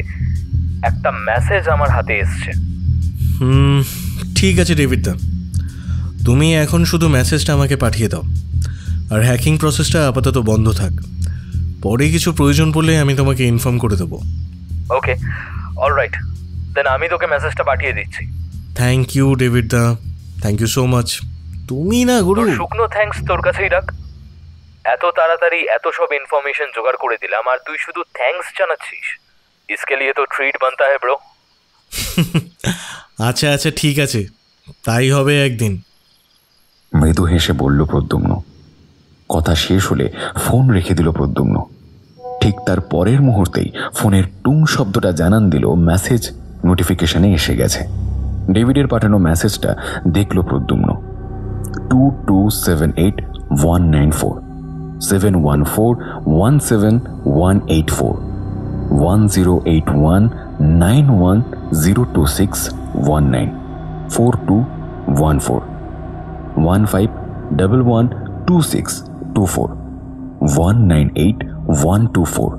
একটা মেসেজ আমার হাতে এসছে। ঠিক আছে ডেভিড দা, তুমি এখন শুধু মেসেজটা আমাকে পাঠিয়ে দাও, আর হ্যাকিং প্রসেসটা আপাতত বন্ধ থাক। পরে কিছু প্রয়োজন পড়লে আমি তোমাকে ইনফর্ম করে দেবো। ওকে, অলরাইট, দেন আমি তোকে মেসেজটা পাঠিয়ে দিচ্ছি। থ্যাংক ইউ ডেভিড দা, থ্যাংক ইউ সো মাচ। তুমি না গুরু, শুকনো থ্যাঙ্কস তোর কাছেই রাখ। এত তাড়াতাড়ি এত সব ইনফরমেশন জোগাড় করে দিলাম আর তুই শুধু থ্যাঙ্কস জানাচ্ছিস। इसके लिए तो ट्रीट बनता है ब्रो। আচ্ছা আচ্ছা ঠিক আছে, তাই হবে একদিন। মৃদু হেসে বলল প্রদ্যুম্ন। কথা শেষ হলে ফোন রেখে দিল প্রদ্যুম্ন। ঠিক তার পরের মুহূর্তেই ফোনের টুং শব্দটা জানান দিল মেসেজ নোটিফিকেশনে এসে গেছে। ডেভিডের পাঠানো মেসেজটা দেখল প্রদ্যুম্ন। 2278194 714171184 108191026119 4214 15112624 198124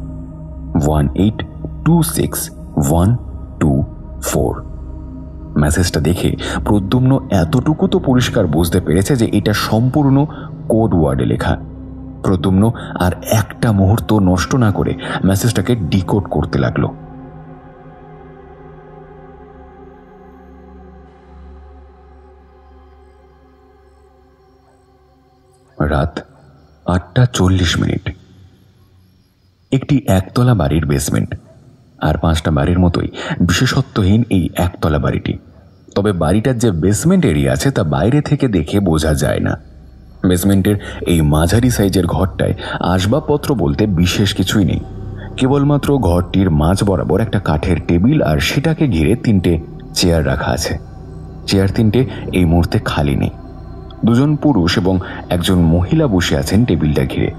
1826124। মেসেজটা দেখে প্রদ্যুম্ন এতটুকু তো পরিষ্কার বুঝতে পেরেছে যে এটা সম্পূর্ণ কোড ওয়ার্ডে লেখা। প্রদ্যুম্ন আর একটা মুহূর্ত নষ্ট না করে মেসেজটাকে ডিকোড করতে লাগলো। রাত 8:40। একটি একতলা বাড়ির বেসমেন্ট। আর 5টা বাড়ির মতোই বিশেষত্বহীন এই একতলা বাড়িটি। তবে বাড়িটার যে বেসমেন্ট এরিয়া আছে তা বাইরে থেকে দেখে বোঝা যায় না। বেসমেন্টের এই মাঝারি সাইজের ঘরটায় আসবাবপত্র বলতে বিশেষ কিছুই নেই। কেবলমাত্র ঘরটির মাঝ বরাবর একটা কাঠের টেবিল আর সেটাকে ঘিরে 3টে চেয়ার রাখা আছে। চেয়ার 3টে এই মুহূর্তে খালি নেই। 2জন পুরুষ এবং একজন মহিলা বসে আছেন টেবিলটা ঘিরে।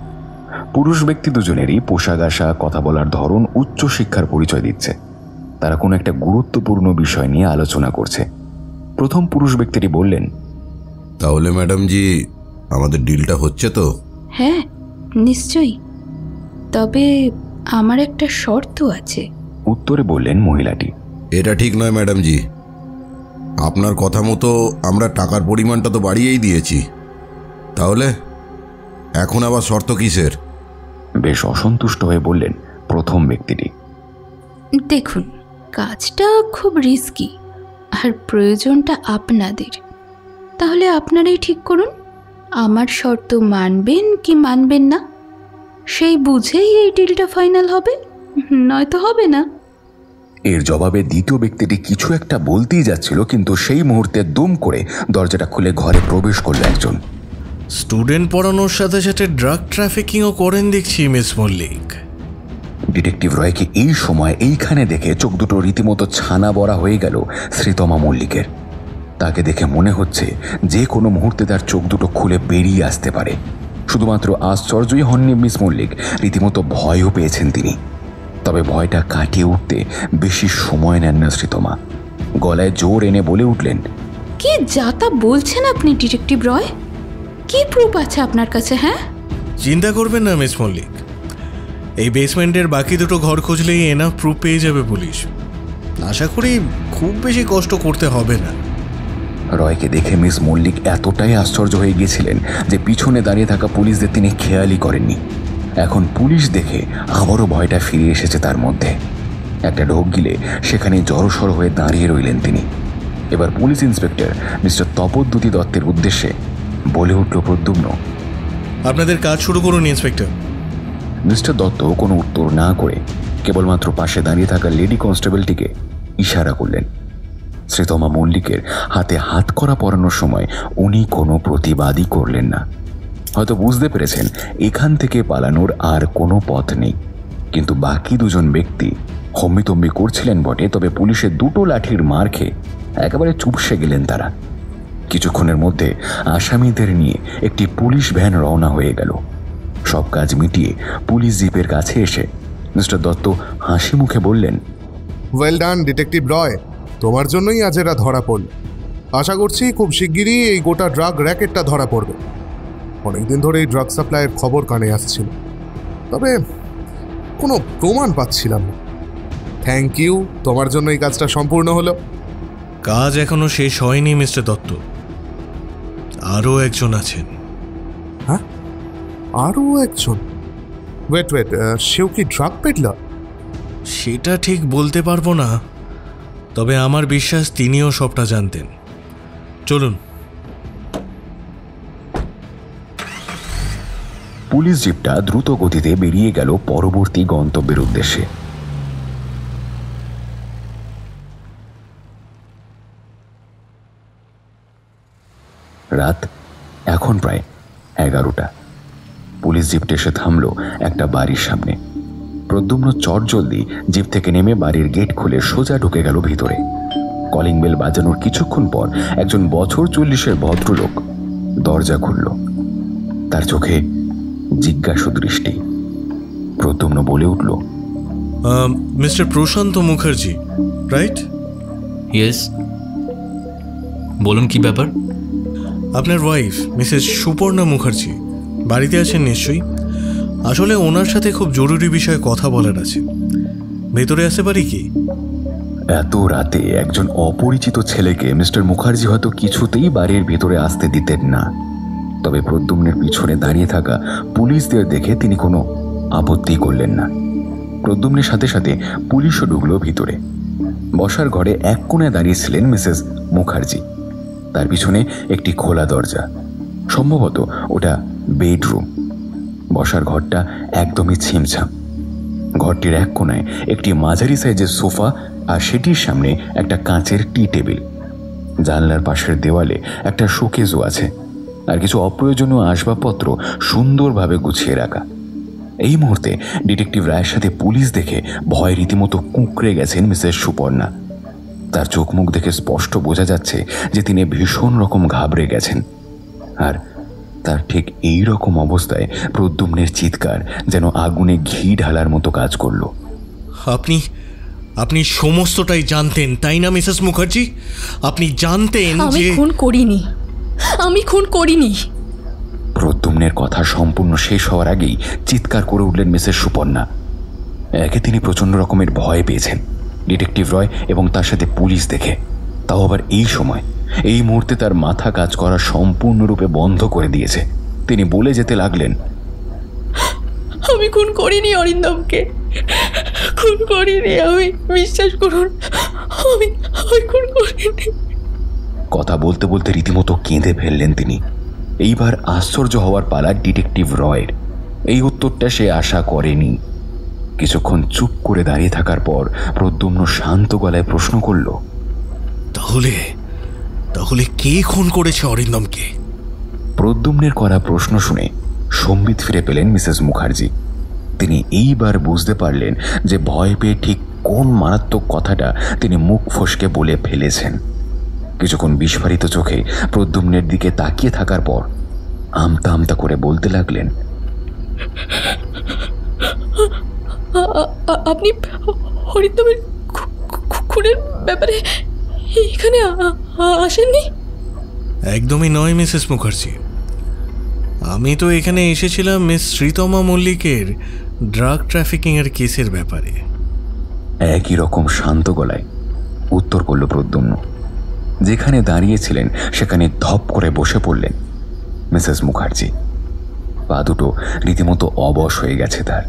পুরুষ ব্যক্তি দুজনেরই পোশাক আশা, কথা বলার ধরন উচ্চশিক্ষার পরিচয় দিচ্ছে। তারা কোনো একটা গুরুত্বপূর্ণ বিষয় নিয়ে আলোচনা করছে। প্রথম পুরুষ ব্যক্তিটি বললেন, তাহলে ম্যাডাম জি আমাদের ডিলটা হচ্ছে তো? হ্যাঁ নিশ্চয়ই, তবে আমার একটা শর্ত আছে। উত্তরে বললেন মহিলাটি। এটা ঠিক নয় ম্যাডাম জি, আপনার কথা মতো আমরা টাকার পরিমাণটা তো বাড়িয়েই দিয়েছি, তাহলে এখন আবার শর্ত কিসের? বেশ অসন্তুষ্ট হয়ে বললেন প্রথম ব্যক্তিটি। দেখুন, কাজটা খুব রিস্কি আর প্রয়োজনটা আপনাদের, তাহলে আপনারাই ঠিক করুন আমার শর্ত মানবেন কি মানবেন না। সেই বুঝেই এই ডিলটা ফাইনাল হবে, নয়তো হবে না। এর জবাবে দ্বিতীয় ব্যক্তিটি কিছু একটা বলতেই যাচ্ছিল, কিন্তু সেই মুহূর্তে দুম করে দরজাটা খুলে ঘরে প্রবেশ করল একজন। স্টুডেন্ট পড়ানোর সাথে সাথে ড্রাগ ট্রাফিকিংও করেন দেখছি মিস মল্লিক। ডিটেকটিভ রয়কে এই সময় এইখানে দেখে চোখ দুটো রীতিমতো ছানা বড়া হয়ে গেল শ্রীতমা মল্লিকের। তাকে দেখে মনে হচ্ছে যে কোনো মুহূর্তে তার চোখ দুটো খুলে বেরিয়ে আসতে পারে। শুধুমাত্র আশ্চর্যই হননি মিস মল্লিক, রীতিমতো ভয়ও পেয়েছেন তিনি। তবে ভয়টা কাটিয়ে উঠতে বেশি সময় নেন না শ্রীতমা। গলায় জোর এনে বলে উঠলেন, কি যাতা বলছেন আপনি ডিটেকটিভ রয়? কি প্রুফ আছে আপনার কাছে? হ্যাঁ, চিন্তা করবেন না মিস মল্লিক, এই বেসমেন্টের বাকি দুটো ঘর খুঁজলেই এনাফ প্রুফ পেয়ে যাবে পুলিশ। আশা করি খুব বেশি কষ্ট করতে হবে না। রয়কে দেখে মিস মল্লিক এতটাই আশ্চর্য হয়ে গিয়েছিলেন যে পিছনে দাঁড়িয়ে থাকা পুলিশদের তিনি খেয়ালই করেননি। এখন পুলিশ দেখে আবারও ভয়টা ফিরে এসেছে তার মধ্যে। একটা ঢোক গিলে সেখানে জড়সড় হয়ে দাঁড়িয়ে রইলেন তিনি। এবার পুলিশ ইন্সপেক্টর মিস্টার তপদ্যুতি দত্তের উদ্দেশ্যে বলে উঠল প্রদ্যুম্ন, আপনাদের কাজ শুরু করুন ইন্সপেক্টর। মিস্টার দত্ত কোনো উত্তর না করে কেবলমাত্র পাশে দাঁড়িয়ে থাকা লেডি কনস্টেবলটিকে ইশারা করলেন। শ্রীতমা মল্লিকের হাতে হাত করা পরানোর সময় উনি কোনো প্রতিবাদই করলেন না। হয়তো বুঝতে পেরেছেন এখান থেকে পালানোর আর কোনো পথ নেই। কিন্তু বাকি 2জন ব্যক্তি হম্বিতম্বি করছিলেন বটে, তবে পুলিশের 2টো লাঠির মার খেয়ে একেবারে চুপসে গেলেন তারা। কিছুক্ষণের মধ্যে আসামিদের নিয়ে একটি পুলিশ ভ্যান রওনা হয়ে গেল। সব কাজ মিটিয়ে পুলিশ জিপের কাছে এসে মিস্টার দত্ত হাসি মুখে বললেন, ওয়েল ডান ডিটেকটিভ রয়, তোমার জন্যই আজ এরা ধরা পড়ল। আশা করছি খুব শিগগিরই এই গোটা ড্রাগ র্যাকেটটা ধরা পড়বে। অনেকদিন ধরে এই ড্রাগ সাপ্লাইয়ের খবর কানে আসছিল, তবে কোনো প্রমাণ পাচ্ছিলাম না। থ্যাংক ইউ, তোমার জন্য এই কাজটা সম্পূর্ণ হলো। কাজ এখনো শেষ হয়নি মিস্টার দত্ত, আরও একজন আছেন। হ্যাঁ, আরও একজন? ওয়েট, সেও কি ড্রাগ পেডলার? সেটা ঠিক বলতে পারবো না, তবে আমার বিশ্বাস তিনিও সবটা জানতেন। চলুন। পুলিশ জিপটা দ্রুত গতিতে বেরিয়ে গেল পরবর্তী গন্তব্যের উদ্দেশ্যে। রাত এখন প্রায় 11টা। পুলিশ জিপটা এসে থামলো একটা বাড়ির সামনে। প্রদ্যুম্ন চটজলদি জিপ থেকে নেমে বাড়ির গেট খুলে সোজা ঢুকে গেল ভিতরে। কলিং বেল বাজানোর কিছুক্ষণ পর একজন বছর 40-এর ভদ্রলোক দরজা খুলল। তার চোখে জিজ্ঞাসু দৃষ্টি। প্রদ্যুম্ন বলে উঠল, মিস্টার প্রশান্ত মুখার্জি, রাইট? ইয়েস, বলুন কি ব্যাপার? আপনার ওয়াইফ মিসেস সুপর্ণা মুখার্জি বাড়িতে আছেন নিশ্চয়ই? আসলে ওনার সাথে খুব জরুরি বিষয়ে কথা বলার আছে। ভেতরে আসতে পারি কি? এত রাতে একজন অপরিচিত ছেলেকে মিস্টার মুখার্জি হয়তো কিছুতেই বাড়ির ভেতরে আসতে দিতেন না, তবে প্রদ্যুম্নের পিছনে দাঁড়িয়ে থাকা পুলিশদের দেখে তিনি কোনো আপত্তি করলেন না। প্রদ্যুম্নের সাথে সাথে পুলিশও ঢুকল ভিতরে। বসার ঘরে এক কোণে দাঁড়িয়েছিলেন মিসেস মুখার্জি। তার পিছনে একটি খোলা দরজা, সম্ভবত ওটা বেডরুম। বসার ঘরটা একদমই ছিমছাম। ঘরটির এক কোণায় একটি মাঝারি সাইজের সোফা, আর সেটির সামনে একটা কাঁচের টি টেবিল। জানলার পাশের দেওয়ালে একটা শোকেসও আছে, আর কিছু অপ্রয়োজনীয় আসবাবপত্র সুন্দরভাবে গুছিয়ে রাখা। এই মুহূর্তে ডিটেকটিভ রায়ের সাথে পুলিশ দেখে ভয় রীতিমতো কুঁকড়ে গেছেন মিসেস সুপর্ণা। তার চোখ মুখ দেখে স্পষ্ট বোঝা যাচ্ছে যে তিনি ভীষণ রকম ঘাবড়ে গেছেন। আর তার ঠিক এই রকম অবস্থায় প্রদ্যুম্নের চিৎকার যেন আগুনে ঘি ঢালার মতো কাজ করল। আপনি সমস্তটাই জানতেন, তাই না মিসেস মুখার্জি? আপনি জানতেন আমি যে খুন করিনি। প্রদ্যুম্নের কথা সম্পূর্ণ শেষ হওয়ার আগেই চিৎকার করে উঠলেন মিসেস সুপর্ণা। একে তিনি প্রচন্ড রকমের ভয় পেয়েছেন ডিটেকটিভ রয় এবং তার সাথে পুলিশ দেখে, তাও আবার এই সময়। এই মুহূর্তে তার মাথা কাজ করা সম্পূর্ণরূপে বন্ধ করে দিয়েছে। তিনি বলে যেতে লাগলেন, আমি খুন করিনি অরিন্দমকে, খুন করিনি, আমি বিশ্বাস করুন, আমি খুন করিনি। কথা বলতে বলতে রীতিমতো কেঁদে ফেললেন তিনি। এইবার আশ্চর্য হওয়ার পালা ডিটেকটিভ রয়ের। এই উত্তরটা সে আশা করেনি। কিছুক্ষণ চুপ করে দাঁড়িয়ে থাকার পর প্রদ্যুম্ন শান্ত গলায় প্রশ্ন করল, তাহলে কে খুন করেছে অরিন্দমকে? প্রদ্যুম্নের করা প্রশ্ন শুনে সম্বিত ফিরে পেলেন মিসেস মুখার্জি। তিনি এইবার বুঝতে পারলেন যে ভয় পেয়ে ঠিক কোন মারাত্মক কথাটা তিনি মুখ ফসকে বলে ফেলেছেন। কিছুক্ষণ বিস্ফারিত চোখে প্রদ্যুম্নের দিকে তাকিয়ে থাকার পর আমতা আমতা করে বলতে লাগলেন, আপনি হরিন্দমের খুনের ব্যাপারে এখানে আসেননি? একদমই নয় মিসেস মুখার্জি, আমি তো এখানে এসেছিলাম মিস শ্রীতমা মল্লিকের ড্রাগ ট্রাফিকিংয়ের কেসের ব্যাপারে। একই রকম শান্ত গলায় উত্তর করল প্রদ্যুম্ন। যেখানে দাঁড়িয়েছিলেন সেখানে ধপ করে বসে পড়লেন মিসেস মুখার্জি। পা দুটো রীতিমতো অবশ হয়ে গেছে তার।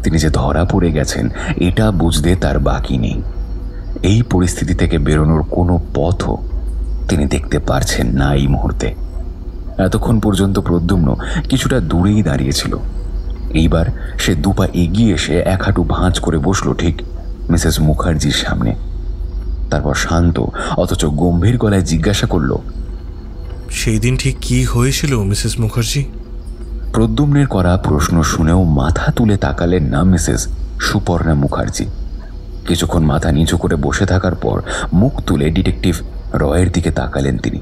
তিনি যে ধরা পড়ে গেছেন এটা বুঝতে তার বাকি নেই। এই পরিস্থিতি থেকে বেরোনোর কোনো পথও তিনি দেখতে পারছেন না এই মুহূর্তে। এতক্ষণ পর্যন্ত প্রদ্যুম্ন কিছুটা দূরেই দাঁড়িয়েছিল। এইবার সে দুপা এগিয়ে এসে এক হাঁটু ভাঁজ করে বসল ঠিক মিসেস মুখার্জির সামনে। তারপর শান্ত অথচ গম্ভীর গলায় জিজ্ঞাসা করল, সেই দিন ঠিক কি হয়েছিল মিসেস মুখার্জি? প্রদ্যুম্নের করা প্রশ্ন শুনেও মাথা তুলে তাকালেন না মিসেস সুপর্ণা মুখার্জি। কিছুক্ষণ মাথা নিচু করে বসে থাকার পর মুখ তুলে ডিটেকটিভ রয়ের দিকে তাকালেন তিনি।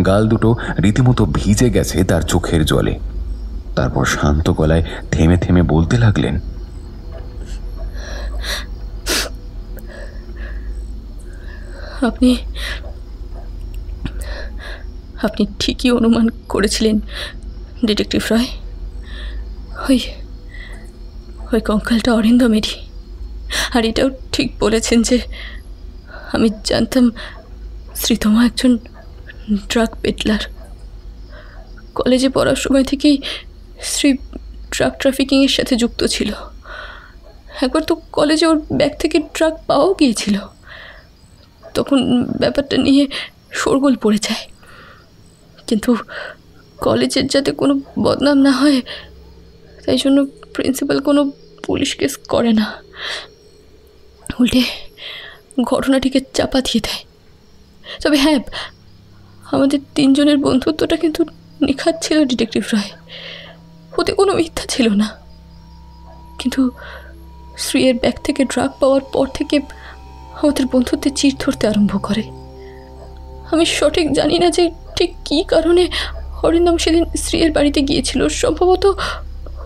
গাল দুটো রীতিমতো ভিজে গেছে তার চোখের জলে। তারপর শান্ত গলায় থেমে থেমে বলতে লাগলেন, আপনি আপনি ঠিকই অনুমান করেছিলেন ডিটেকটিভ রয়। ওই ওই কঙ্কালটা অরিন্দমেরই। আর এটাও ঠিক বলেছেন যে আমি জানতাম শ্রীতমা একজন ড্রাগ পেডলার। কলেজে পড়ার সময় থেকেই শ্রী ড্রাগ ট্রাফিকিংয়ের সাথে যুক্ত ছিল। একবার তো কলেজে ওর ব্যাগ থেকে ড্রাগ পাওয়াও গিয়েছিল। তখন ব্যাপারটা নিয়ে শোরগোল পড়ে যায়, কিন্তু কলেজের যাতে কোনো বদনাম না হয় তাই জন্য প্রিন্সিপাল কোনো পুলিশ কেস করে না, উল্টে ঘটনাটিকে চাপা দিয়ে দেয়। তবে হ্যাঁ, আমাদের 3 জনের বন্ধুত্বটা কিন্তু নিখাত ছিল ডিটেকটিভ রয়, ওতে কোনো মিথ্যা ছিল না। কিন্তু শ্রীয়ের ব্যাগ থেকে ড্রাগ পাওয়ার পর থেকে আমাদের বন্ধুত্বে চির ধরতে আরম্ভ করে। আমি সঠিক জানি না যে ঠিক কী কারণে অরিন্দম সেদিন শ্রীয়ের বাড়িতে গিয়েছিল, সম্ভবত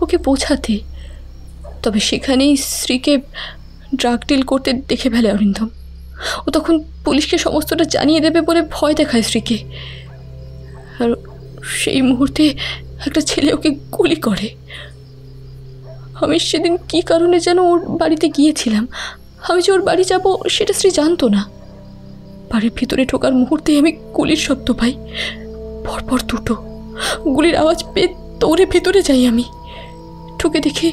ওকে বোঝাতে। তবে সেখানেই শ্রীকে ড্রাগ ডিল করতে দেখে ফেলে অরিন্দম। ও তখন পুলিশকে সমস্তটা জানিয়ে দেবে বলে ভয় দেখায় শ্রীকে, আর সেই মুহূর্তে একটা ছেলে ওকে গুলি করে। আমি সেদিন কী কারণে যেন ওর বাড়িতে গিয়েছিলাম, আমি যে ওর বাড়ি যাব সেটা শ্রী জানতো না। বাড়ির ভিতরে ঢোকার মুহূর্তে আমি গুলির শব্দ পাই, পরপর 2টো গুলির আওয়াজ পেয়ে দৌড়ে ভেতরে যাই। আমি ঢুকে দেখি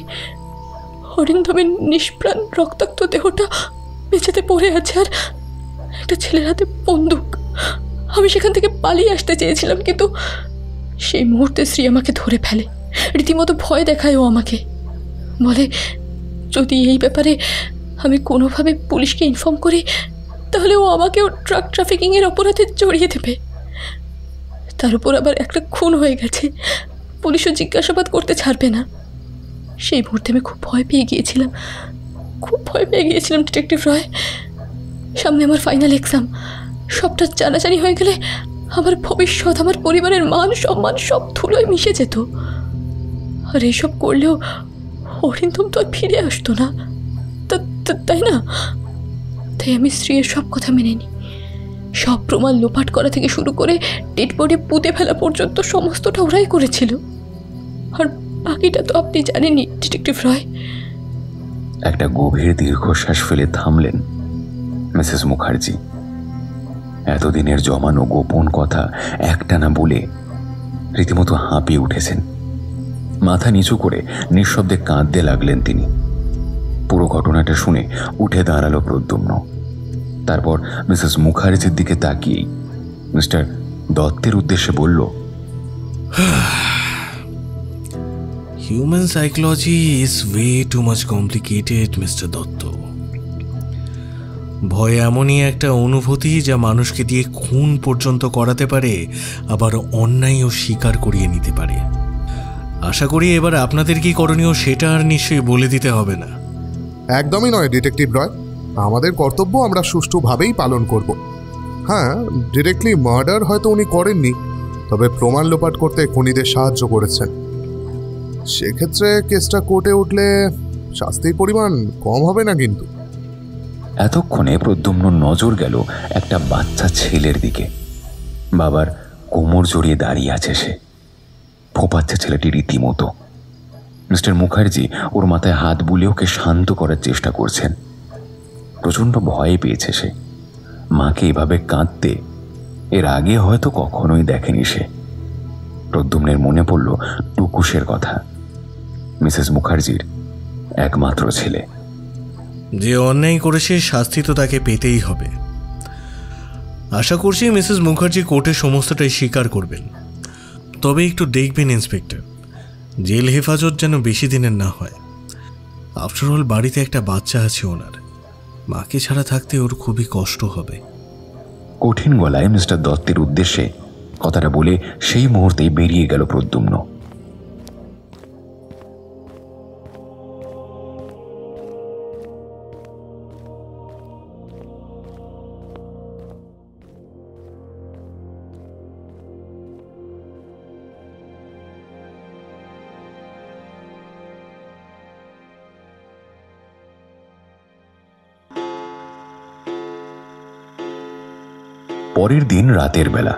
অরিন্দমের নিষ্প্রাণ রক্তাক্ত দেহটা মেঝেতে পড়ে আছে, আর একটা ছেলের হাতে বন্দুক। আমি সেখান থেকে পালিয়ে আসতে চেয়েছিলাম, কিন্তু সেই মুহূর্তে শ্রী আমাকে ধরে ফেলে। রীতিমতো ভয় দেখায় ও আমাকে, বলে যদি এই ব্যাপারে আমি কোনোভাবে পুলিশকে ইনফর্ম করি তাহলে ও আমাকেও ড্রাগ ট্রাফিকিংয়ের অপরাধে জড়িয়ে দেবে। তার উপর আবার একটা খুন হয়ে গেছে, পুলিশও জিজ্ঞাসাবাদ করতে ছাড়বে না। সেই মুহূর্তে আমি খুব ভয় পেয়ে গিয়েছিলাম ডিটেকটিভ রয়। সামনে আমার ফাইনাল এক্সাম, সবটা জানাজানি হয়ে গেলে আমার ভবিষ্যৎ, আমার পরিবারের মান সম্মান সব ধুলোয় মিশে যেত। আর এইসব করলেও অরিন্দম তো আর ফিরে আসতো না, তাই না? তাই আমি শ্রীয়ের সব কথা মেনে নিই। সব প্রমাণ লোপাট করা থেকে শুরু করে ডেড বডি পুঁতে ফেলা পর্যন্ত সমস্তটা ওরাই করেছিল। আর বাকিটা তো আপনি জানেনই ডিটেকটিভ রয়। একটা গভীর দীর্ঘশ্বাস ফেলে থামলেন মিসেস মুখার্জি। এতদিনের জমানো গোপন কথা একটানা বলে রীতিমতো হাঁপিয়ে উঠেছেন। মাথা নিচু করে নিঃশব্দে কাঁদতে লাগলেন তিনি। পুরো ঘটনাটা শুনে উঠে দাঁড়ালো প্রদ্যুম্ন। তারপর মিসেস মুখার্জির দিকে তাকিয়েই মিস্টার দত্তের উদ্দেশ্যে বলল, human psychology is way too much complicated mister Dutta. ভয় এমনই একটা অনুভূতি যা মানুষকে দিয়ে খুন পর্যন্ত করাতে পারে, আবার অন্যায়ও স্বীকার করিয়ে নিতে পারে। আশা করি এবার আপনাদের কি করণীয় সেটা আর নিশ্চয়ই বলে দিতে হবে না। একদমই নয় ডিটেকটিভ রয়, আমাদের কর্তব্য আমরা সুষ্ঠুভাবেই পালন করব। হ্যাঁ, ডিরেক্টলি মার্ডার হয়তো উনি করেননি, তবে প্রমাণ লোপাট করতে খুনিদের সাহায্য করেছেন। সেক্ষেত্রে কেসটা কোর্টে উঠলে শাস্তির পরিমাণ কম হবে না কিন্তু। এতক্ষণে প্রদ্যুম্ন নজর গেল একটা বাচ্চা ছেলের দিকে। বাবার কোমর জড়িয়ে দাঁড়িয়ে আছে সে, ফোপাচ্ছে ছেলেটি রীতিমতো। মিস্টার মুখার্জি ওর মাথায় হাত বুলিয়ে ওকে শান্ত করার চেষ্টা করছেন। প্রচণ্ড ভয় পেয়েছে সে। মাকে এভাবে কাঁদতে এর আগে হয়তো কখনোই দেখেনি সে। প্রদ্যুম্নের মনে পড়ল টুকুসের কথা, মিসেস মুখার্জির একমাত্র ছেলে। যে অন্যায় করেছে শাস্তি তো তাকে পেতেই হবে। আশা করছি মিসেস মুখার্জি কোর্টে সমস্তটাই স্বীকার করবেন। তবে একটু দেখবেন ইন্সপেক্টর, জেল হেফাজত যেন বেশি দিনের না হয়। আফটারঅল বাড়িতে একটা বাচ্চা আছে ওনার, মাকে ছাড়া থাকতে ওর খুবই কষ্ট হবে। কঠিন গলায় মিস্টার দত্তের উদ্দেশ্যে কথাটা বলে সেই মুহূর্তেই বেরিয়ে গেল প্রদ্যুম্ন। পরের দিন রাতের বেলা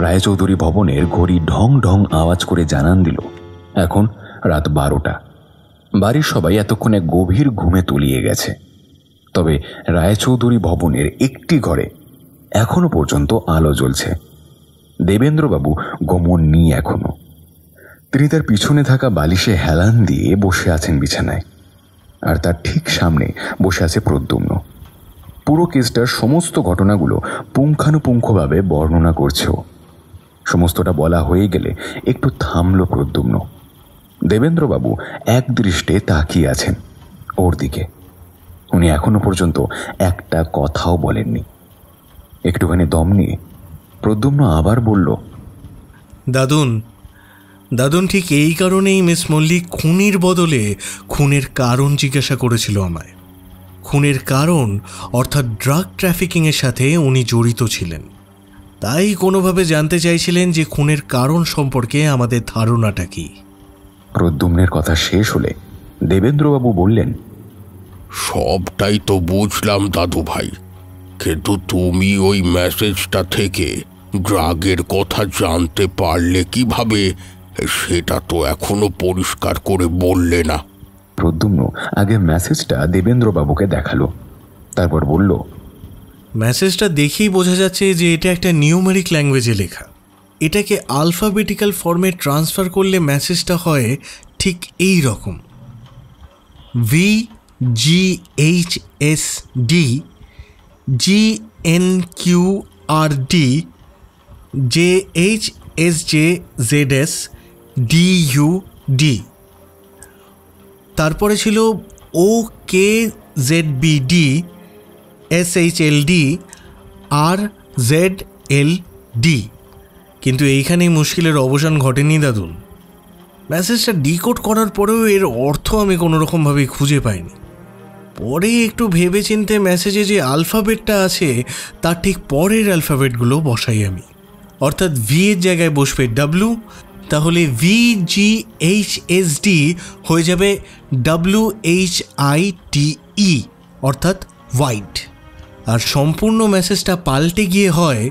রায়চৌধুরী ভবনের ঘড়ি ঢং ঢং আওয়াজ করে জানান দিল এখন রাত 12টা। বাড়ির সবাই এতক্ষণে গভীর ঘুমে তলিয়ে গেছে। তবে রায়চৌধুরী ভবনের একটি ঘরে এখনো পর্যন্ত আলো জ্বলছে। দেবেন্দ্রবাবু ঘুমোননি এখনো। তিনি তার পিছনে থাকা বালিশে হেলান দিয়ে বসে আছেন বিছানায়, আর তার ঠিক সামনে বসে আছে প্রদ্যুম্ন। পুরো কেসটার সমস্ত ঘটনাগুলো পুঙ্খানুপুঙ্খভাবে বর্ণনা করছে। সমস্তটা বলা হয়ে গেলে একটু থামল প্রদ্যুম্ন। দেবেন্দ্রবাবু এক দৃষ্টে তাকিয়ে আছেন ওর দিকে। উনি এখনো পর্যন্ত একটা কথাও বলেননি। একটুখানি দম নিয়ে প্রদ্যুম্ন আবার বলল, দাদুন ঠিক এই কারণেই মিস মল্লিক খুনির বদলে খুনের কারণ জিজ্ঞাসা করেছিল আমায়। খুনের কারণ অর্থাৎ ড্রাগ ট্রাফিকিংয়ের সাথে উনি জড়িত ছিলেন, তাই কোনোভাবে জানতে চাইছিলেন যে খুনের কারণ সম্পর্কে আমাদের ধারণাটা কি। প্রদ্যুম্নের কথা শেষ হলে দেবেন্দ্রবাবু বললেন, সবটাই তো বুঝলাম দাদু ভাই, কিন্তু তুমি ওই মেসেজটা থেকে ড্রাগের কথা জানতে পারলে কিভাবে, সেটা তো এখনো পরিষ্কার করে বললে না। প্রদ্যুম্ন আগে মেসেজটা দেবেন্দ্রবাবুকে দেখালো, তারপর বলল, মেসেজটা দেখেই বোঝা যাচ্ছে যে এটা একটা নিউমেরিক ল্যাঙ্গুয়েজে লেখা। এটাকে আলফাবেটিক্যাল ফর্মে ট্রান্সফার করলে মেসেজটা হয় ঠিক এই রকম: VGHSD GNQRD JHSJZS DUD। তারপরে ছিল OKZBD SHLD RZLD। কিন্তু এইখানেই মুশকিলের অবসান ঘটেনি দাদুন। মেসেজটা ডিকোড করার পরেও এর অর্থ আমি কোনোরকমভাবেই খুঁজে পাইনি। পরে একটু ভেবেচিন্তে মেসেজে যে আলফাবেটটা আছে তার ঠিক পরের অ্যালফাবেটগুলো বসাই আমি। অর্থাৎ ভি এর জায়গায় বসবে ডাব্লু, তাহলে VGHSD হয়ে যাবে WHITE অর্থাৎ হোয়াইট। আর সম্পূর্ণ মেসেজটা পাল্টে গিয়ে হয়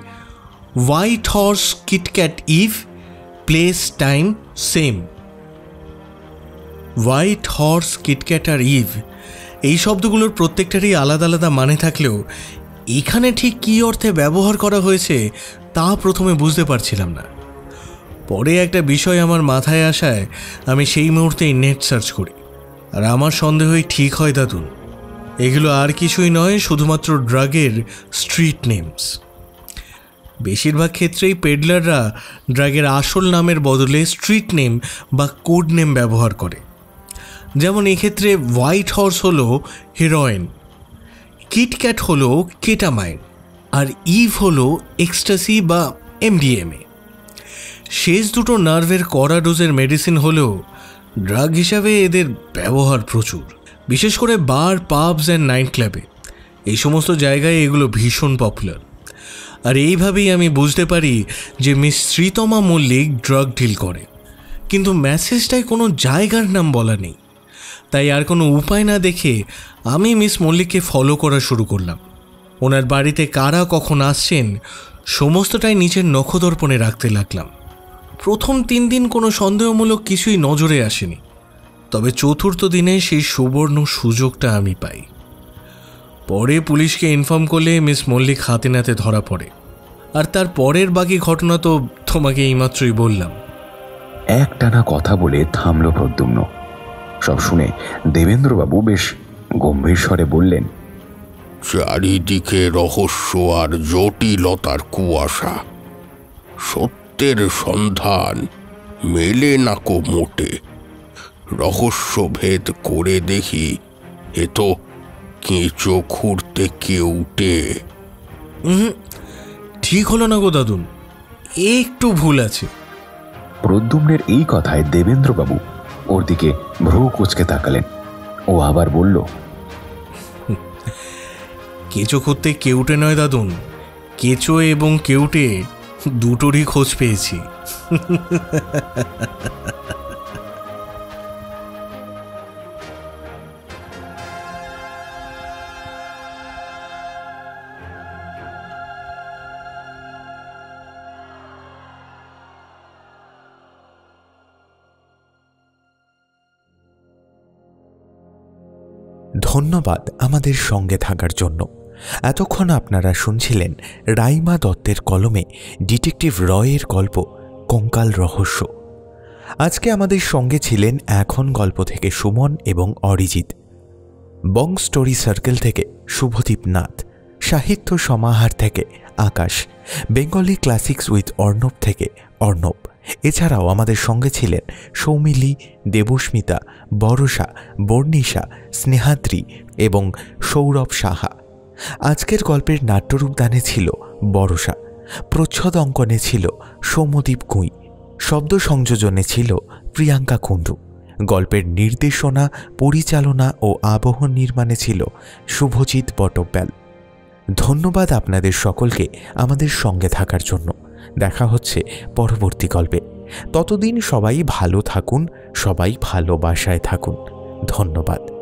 white horse KitKat eve place time same. White horse KitKat আর ইভ এই শব্দগুলোর প্রত্যেকটারই আলাদা আলাদা মানে থাকলেও এখানে ঠিক কী অর্থে ব্যবহার করা হয়েছে তা প্রথমে বুঝতে পারছিলাম না। পরে একটা বিষয় আমার মাথায় আসায় আমি সেই মুহূর্তেই নেট সার্চ করি, আর আমার সন্দেহই ঠিক হয় দাদুন। এগুলো আর কিছুই নয়, শুধুমাত্র ড্রাগের স্ট্রিট নেমস। বেশিরভাগ ক্ষেত্রেই পেডলাররা ড্রাগের আসল নামের বদলে স্ট্রিট নেম বা কোড নেম ব্যবহার করে। যেমন এক্ষেত্রে হোয়াইট হর্স হলো হেরোইন, কিটক্যাট হলো কেটামাইন, আর ইভ হলো এক্সটাসি বা MDMA। শেষ দুটো নার্ভের কড়া ডোজের মেডিসিন হলেও ড্রাগ হিসাবে এদের ব্যবহার প্রচুর, বিশেষ করে বার, পাবস অ্যান্ড নাইট ক্লাবে। এই সমস্ত জায়গায় এগুলো ভীষণ পপুলার। আর এইভাবেই আমি বুঝতে পারি যে Miss Sreetama Mallick drug deal করে, কিন্তু মেসেজটায় কোনো জায়গার নাম বলা নেই। তাই আর কোনো উপায় না দেখে আমি মিস মল্লিককে ফলো করা শুরু করলাম। ওনার বাড়িতে কারা কখন আসছেন সমস্তটাই নিচের নখদর্পণে রাখতে লাগলাম। প্রথম 3 দিন কোনো সন্দেহমূলক কিছুই নজরে আসেনি, তবে চতুর্থ দিনে সেই সুবর্ণ সুযোগটা আমি পাই। পরে পুলিশকে ইনফর্ম করলে মিস মল্লিক হাতে নাতে ধরা পড়ে, আর তার পরের বাকি ঘটনা তো তোমাকে এইমাত্রই বললাম। একটানা কথা বলে থামল প্রদ্যুম্ন। সব শুনে দেবেন্দ্রবাবু বেশ গম্ভীর স্বরে বললেন, চারিদিকে রহস্য আর জটিলতার কুয়াশা, সত্যের সন্ধান মেলে না কো মোটে। রহস্য ভেদ করে দেখি এ তো কেঁচো খুঁড়তে কেউটে। ঠিক হলো না গো দাদুন, একটু ভুল আছে। প্রদ্যুম্নের এই কথায় দেবেন্দ্রবাবু ওর দিকে ভ্রু কুঁচকে তাকালেন। ও আবার বলল, কেঁচো খুঁড়তে কেউটে নয় দাদুন, কেঁচো এবং কেউটে দুটোরই খোঁজ পেয়েছি। ধন্যবাদ আমাদের সঙ্গে থাকার জন্য। এতক্ষণ আপনারা শুনছিলেন রাইমা দত্তের কলমে ডিটেকটিভ রয়ের গল্প কঙ্কাল রহস্য। আজকে আমাদের সঙ্গে ছিলেন এখন গল্প থেকে সুমন এবং অরিজিৎ, বং স্টোরি সার্কেল থেকে শুভদীপ নাথ, সাহিত্য সমাহার থেকে আকাশ, বেঙ্গলি ক্লাসিক্স উইথ অর্ণব থেকে অর্ণব। এছাড়াও আমাদের সঙ্গে ছিলেন সৌমিলি, দেবস্মিতা, বরষা, বর্ণিশা, স্নেহাদ্রি এবং সৌরভ সাহা। আজকের গল্পের নাট্যরূপদানে ছিল বরষা, প্রচ্ছদ অঙ্কনে ছিল সৌম্যদীপ গুঁই, শব্দ সংযোজনে ছিল প্রিয়াঙ্কা কুণ্ডু, গল্পের নির্দেশনা, পরিচালনা ও আবহ নির্মাণে ছিল শুভজিৎ বটব্যাল। ধন্যবাদ আপনাদের সকলকে আমাদের সঙ্গে থাকার জন্য। দেখা হচ্ছে পরবর্তী গল্পে। ততদিন সবাই ভালো থাকুন, সবাই ভালোবাসায় থাকুন। ধন্যবাদ।